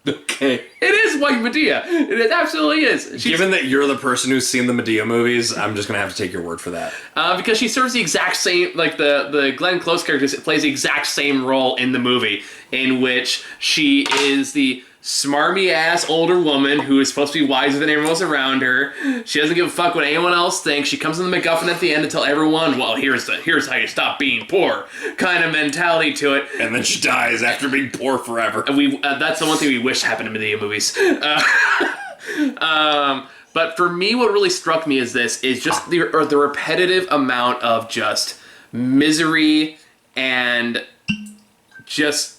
Okay. It is white Medea. It absolutely is. Given that you're the person who's seen the Medea movies, I'm just gonna have to take your word for that. Because she serves the exact same, like the Glenn Close character plays the exact same role in the movie, in which she is the smarmy ass older woman who is supposed to be wiser than everyone else around her. She doesn't give a fuck what anyone else thinks. She comes in the MacGuffin at the end to tell everyone, well, here's how you stop being poor, kind of mentality to it. And then she dies after being poor forever. And that's the one thing we wish happened in Medea movies. But for me, what really struck me is just the repetitive amount of just misery and just.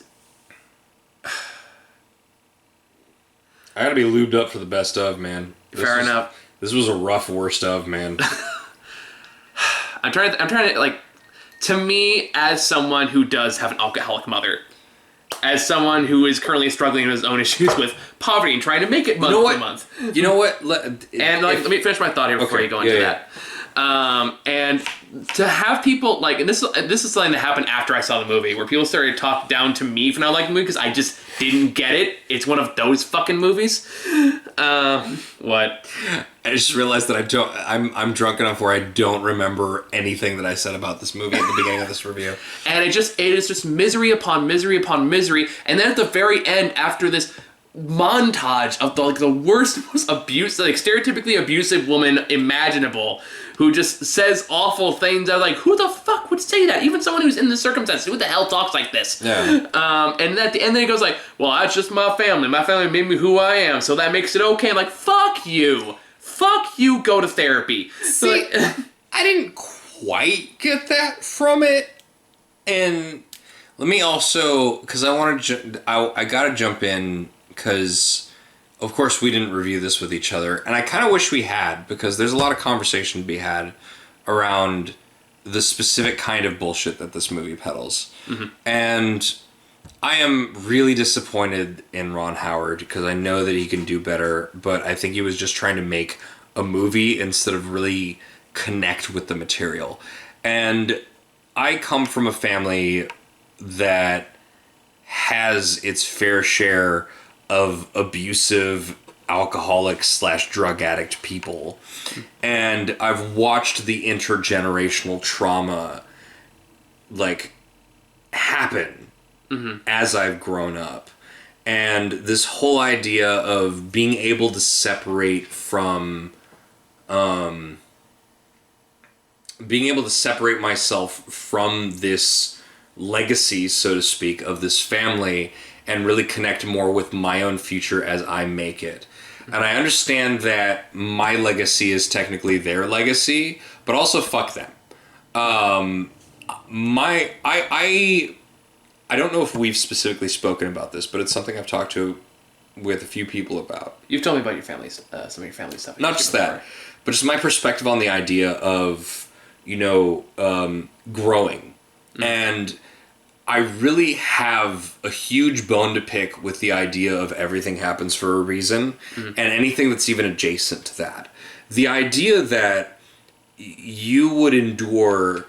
I gotta be lubed up for the best of, man. Fair enough. This was a rough worst of, man. I'm trying to, like, to me, as someone who does have an alcoholic mother, as someone who is currently struggling with his own issues with poverty and trying to make it month to month. You know what? Let me finish my thought here before you go into that. And to have people like, and this is something that happened after I saw the movie, where people started to talk down to me for not liking the movie because I just didn't get it. It's one of those fucking movies. What? I just realized that I'm drunk enough where I don't remember anything that I said about this movie at the beginning of this review. And it is just misery upon misery upon misery. And then at the very end, after this montage of the worst, most abusive, like stereotypically abusive woman imaginable, who just says awful things. I was like, who the fuck would say that? Even someone who's in this circumstance, who the hell talks like this? Yeah. And at the end, then he goes like, well, that's just my family. My family made me who I am, so that makes it okay. I'm like, fuck you. Fuck you, go to therapy. See, I didn't quite get that from it. And let me also, because I gotta jump in, because of course we didn't review this with each other, and I kind of wish we had, because there's a lot of conversation to be had around the specific kind of bullshit that this movie peddles. Mm-hmm. And I am really disappointed in Ron Howard, because I know that he can do better, but I think he was just trying to make a movie instead of really connect with the material. And I come from a family that has its fair share of abusive alcoholic / drug addict people. And I've watched the intergenerational trauma like happen as I've grown up. And this whole idea of being able to separate myself from this legacy, so to speak, of this family, and really connect more with my own future as I make it. And I understand that my legacy is technically their legacy, but also fuck them. I don't know if we've specifically spoken about this, but it's something I've talked to with a few people about. You've told me about your family's, some of your family stuff. Not just that, but just my perspective on the idea of, growing. And I really have a huge bone to pick with the idea of everything happens for a reason, and anything that's even adjacent to that. The idea that you would endure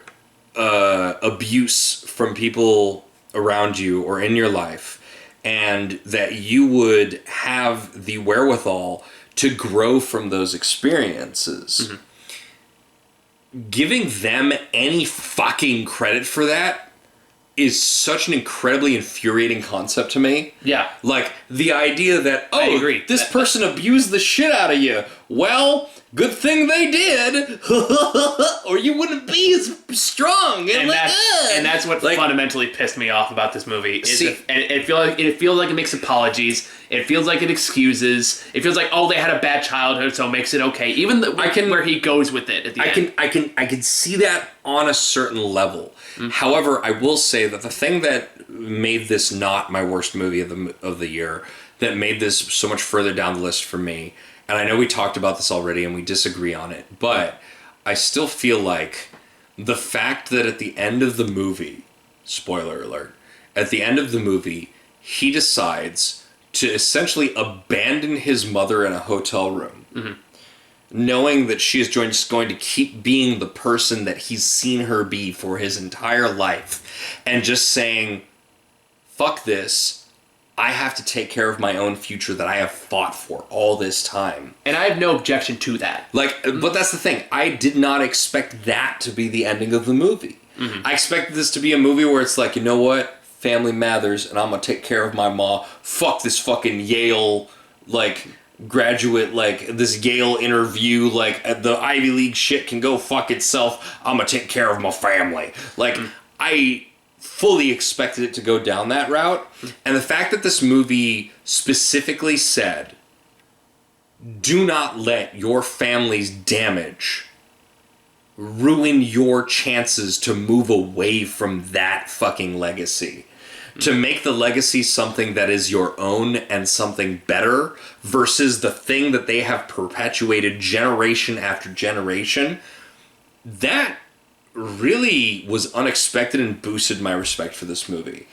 abuse from people around you or in your life, and that you would have the wherewithal to grow from those experiences. Giving them any fucking credit for that is such an incredibly infuriating concept to me. Yeah. Like, the idea that, I agree. this person abused the shit out of you. Well, good thing they did. Or you wouldn't be as strong. And that's what fundamentally pissed me off about this movie. It feels like it makes apologies. It feels like it excuses. It feels like, oh, they had a bad childhood, so it makes it okay. Even where he goes with it at the end. I can see that on a certain level. However, I will say that the thing that made this not my worst movie of the year, that made this so much further down the list for me, and I know we talked about this already and we disagree on it, but I still feel like the fact that at the end of the movie, spoiler alert, at the end of the movie, he decides to essentially abandon his mother in a hotel room, knowing that she is just going to keep being the person that he's seen her be for his entire life, and just saying, fuck this, I have to take care of my own future that I have fought for all this time. And I have no objection to that. But that's the thing. I did not expect that to be the ending of the movie. I expected this to be a movie where it's like, you know what? Family matters, and I'm going to take care of my mom. Fuck this fucking Yale, graduate, this Yale interview, the Ivy League shit can go fuck itself. I'm going to take care of my family. I fully expected it to go down that route. And the fact that this movie specifically said, do not let your family's damage ruin your chances to move away from that fucking legacy. To make the legacy something that is your own and something better versus the thing that they have perpetuated generation after generation, that really was unexpected and boosted my respect for this movie.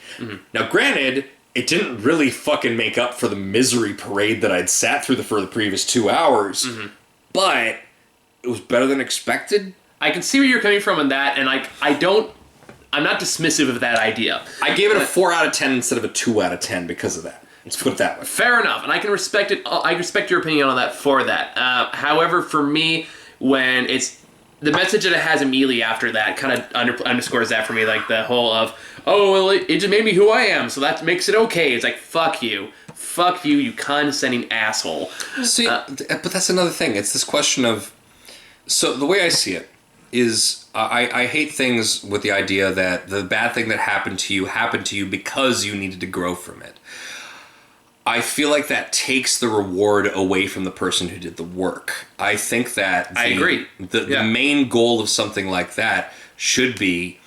Now, granted, it didn't really fucking make up for the misery parade that I'd sat through for the previous 2 hours, but it was better than expected. I can see where you're coming from in that, and I'm not dismissive of that idea. I gave it a 4 out of 10 instead of a 2 out of 10 because of that. Let's put it that way. Fair enough, and I can respect it. I respect your opinion on that for that. However, for me, when it's the message that it has immediately after that kind of underscores that for me, the whole of, oh, well, it just made me who I am, so that makes it okay. It's like, fuck you, you condescending asshole. See, but that's another thing. It's this question of, so the way I see it is, I hate things with the idea that the bad thing that happened to you because you needed to grow from it. I feel like that takes the reward away from the person who did the work. I think that I agree. The main goal of something like that should be,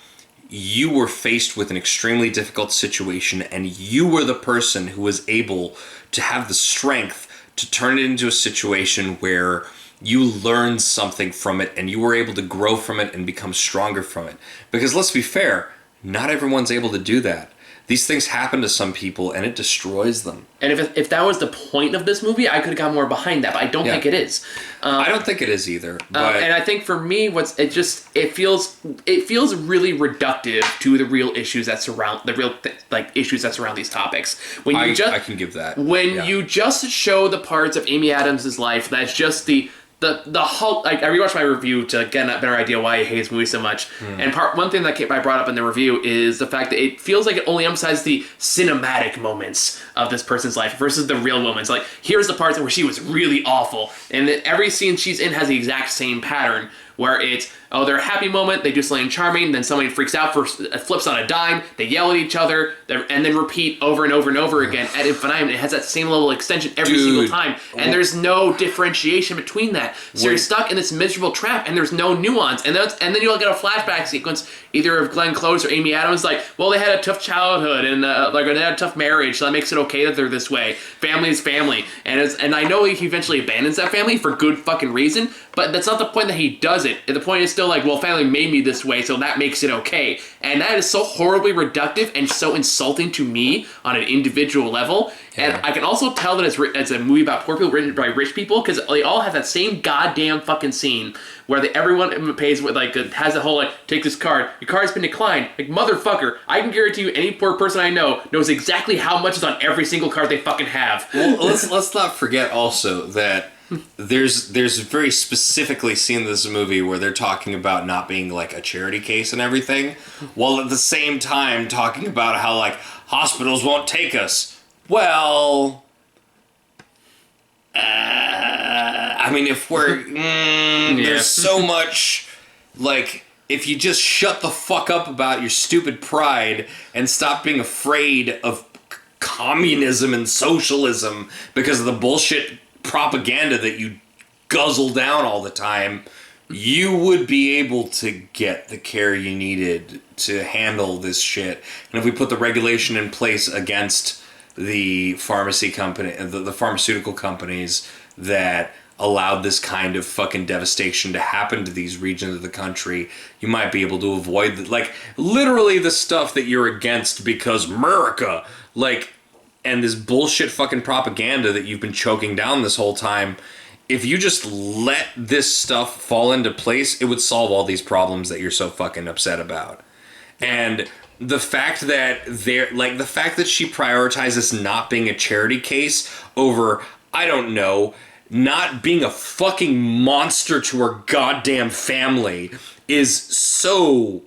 you were faced with an extremely difficult situation and you were the person who was able to have the strength to turn it into a situation where you learned something from it and you were able to grow from it and become stronger from it. Because let's be fair, not everyone's able to do that. These things happen to some people and it destroys them. And if that was the point of this movie, I could have got more behind that, but I don't think it is. I don't think it is either. But and I think for me, it feels really reductive to the real issues that surround issues that surround these topics. I can give that. When you just show the parts of Amy Adams' life, that's just the Hulk. I rewatched my review to get a better idea why I hate this movie so much. And one thing that I brought up in the review is the fact that it feels like it only emphasizes the cinematic moments of this person's life versus the real moments. Like, here's the parts where she was really awful, and every scene she's in has the exact same pattern. Where it's, oh, they're a happy moment, they do something charming, then somebody freaks out, flips on a dime, they yell at each other, and then repeat over and over and over again ad infinitum. It has that same level of extension every single time, and there's no differentiation between that. So you're stuck in this miserable trap, and there's no nuance. And then you'll get a flashback sequence, either of Glenn Close or Amy Adams, like, well, they had a tough childhood, and they had a tough marriage, so that makes it okay that they're this way. Family is family. And I know he eventually abandons that family for good fucking reason, but that's not the point that he does it. The point is still like, well, family made me this way, so that makes it okay. And that is so horribly reductive and so insulting to me on an individual level. Yeah. And I can also tell that it's a movie about poor people written by rich people, because they all have that same goddamn fucking scene where everyone pays with, like, has the whole, like, take this card, your card's been declined. Like, motherfucker, I can guarantee you any poor person I know knows exactly how much is on every single card they fucking have. Well, let's not forget also that there's very specifically seen in this movie where they're talking about not being like a charity case and everything, while at the same time talking about how, like, hospitals won't take us. Well, I mean, if we're there's so much, like, if you just shut the fuck up about your stupid pride and stop being afraid of communism and socialism because of the bullshit propaganda that you guzzle down all the time, you would be able to get the care you needed to handle this shit. And if we put the regulation in place against the the pharmaceutical companies that allowed this kind of fucking devastation to happen to these regions of the country, you might be able to avoid literally the stuff that you're against because America, like, and this bullshit fucking propaganda that you've been choking down this whole time. If you just let this stuff fall into place, it would solve all these problems that you're so fucking upset about. And the fact that the fact that she prioritizes not being a charity case over, I don't know, not being a fucking monster to her goddamn family is so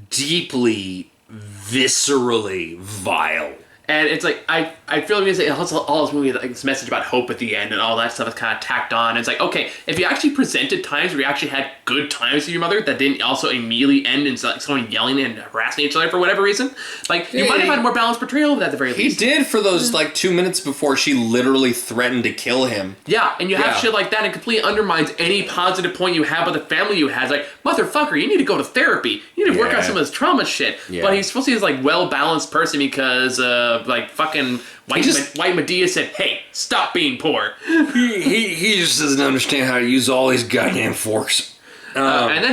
deeply, viscerally vile. And it's like, I feel like it's all this movie, like, this message about hope at the end and all that stuff is kind of tacked on. And it's like, okay, if you actually presented times where you actually had good times with your mother that didn't also immediately end in someone yelling and harassing each other for whatever reason, like, you might have had a more balanced portrayal of that at the very least. He did for those, 2 minutes before she literally threatened to kill him. Yeah, and you have shit like that, and it completely undermines any positive point you have with the family you had. It's like, motherfucker, you need to go to therapy. You need to work out some of this trauma shit. Yeah. But he's supposed to be this, well-balanced person because, fucking White Medea said, hey, stop being poor. He just doesn't understand how to use all these goddamn forks. And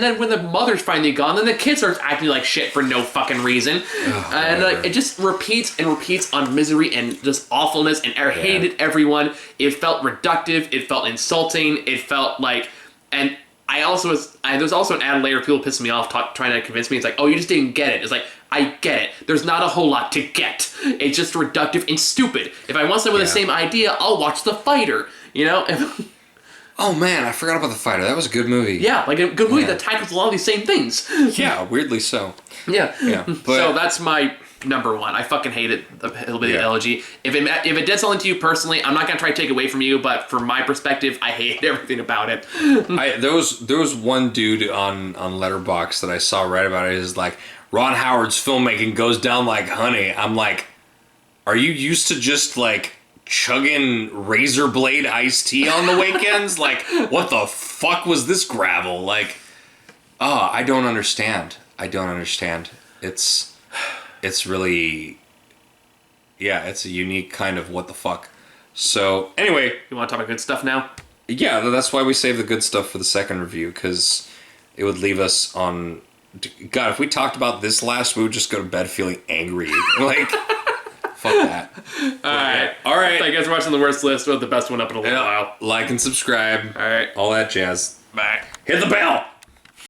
then when the mother's finally gone, then the kid starts acting like shit for no fucking reason. It just repeats and repeats on misery and just awfulness, and I hated everyone. It felt reductive, it felt insulting, it felt like, and there's also an added layer of people pissing me off trying to convince me. It's like, oh, you just didn't get it. It's like, I get it. There's not a whole lot to get. It's just reductive and stupid. If I want someone with the same idea, I'll watch The Fighter. You know? Oh man, I forgot about The Fighter. That was a good movie. Yeah, like a good movie that tackles a lot of these same things. Yeah, weirdly so. Yeah. But, so that's my number one. I fucking hate it, the Hillbilly Elegy. If it did something to you personally, I'm not gonna try to take it away from you, but from my perspective, I hate everything about it. There was one dude on Letterboxd that I saw write about it. Is like, Ron Howard's filmmaking goes down like honey. I'm like, are you used to just chugging razor blade iced tea on the weekends? Like, what the fuck was this gravel? Like, I don't understand. It's really, it's a unique kind of what the fuck. So, anyway. You want to talk about good stuff now? Yeah, that's why we save the good stuff for the second review, because it would leave us on... God, if we talked about this last, we would just go to bed feeling angry. Fuck that. All right. Thank you guys for watching the worst list. We'll have the best one up in a little while. Like and subscribe. All right. All that jazz. Bye. Hit the bell.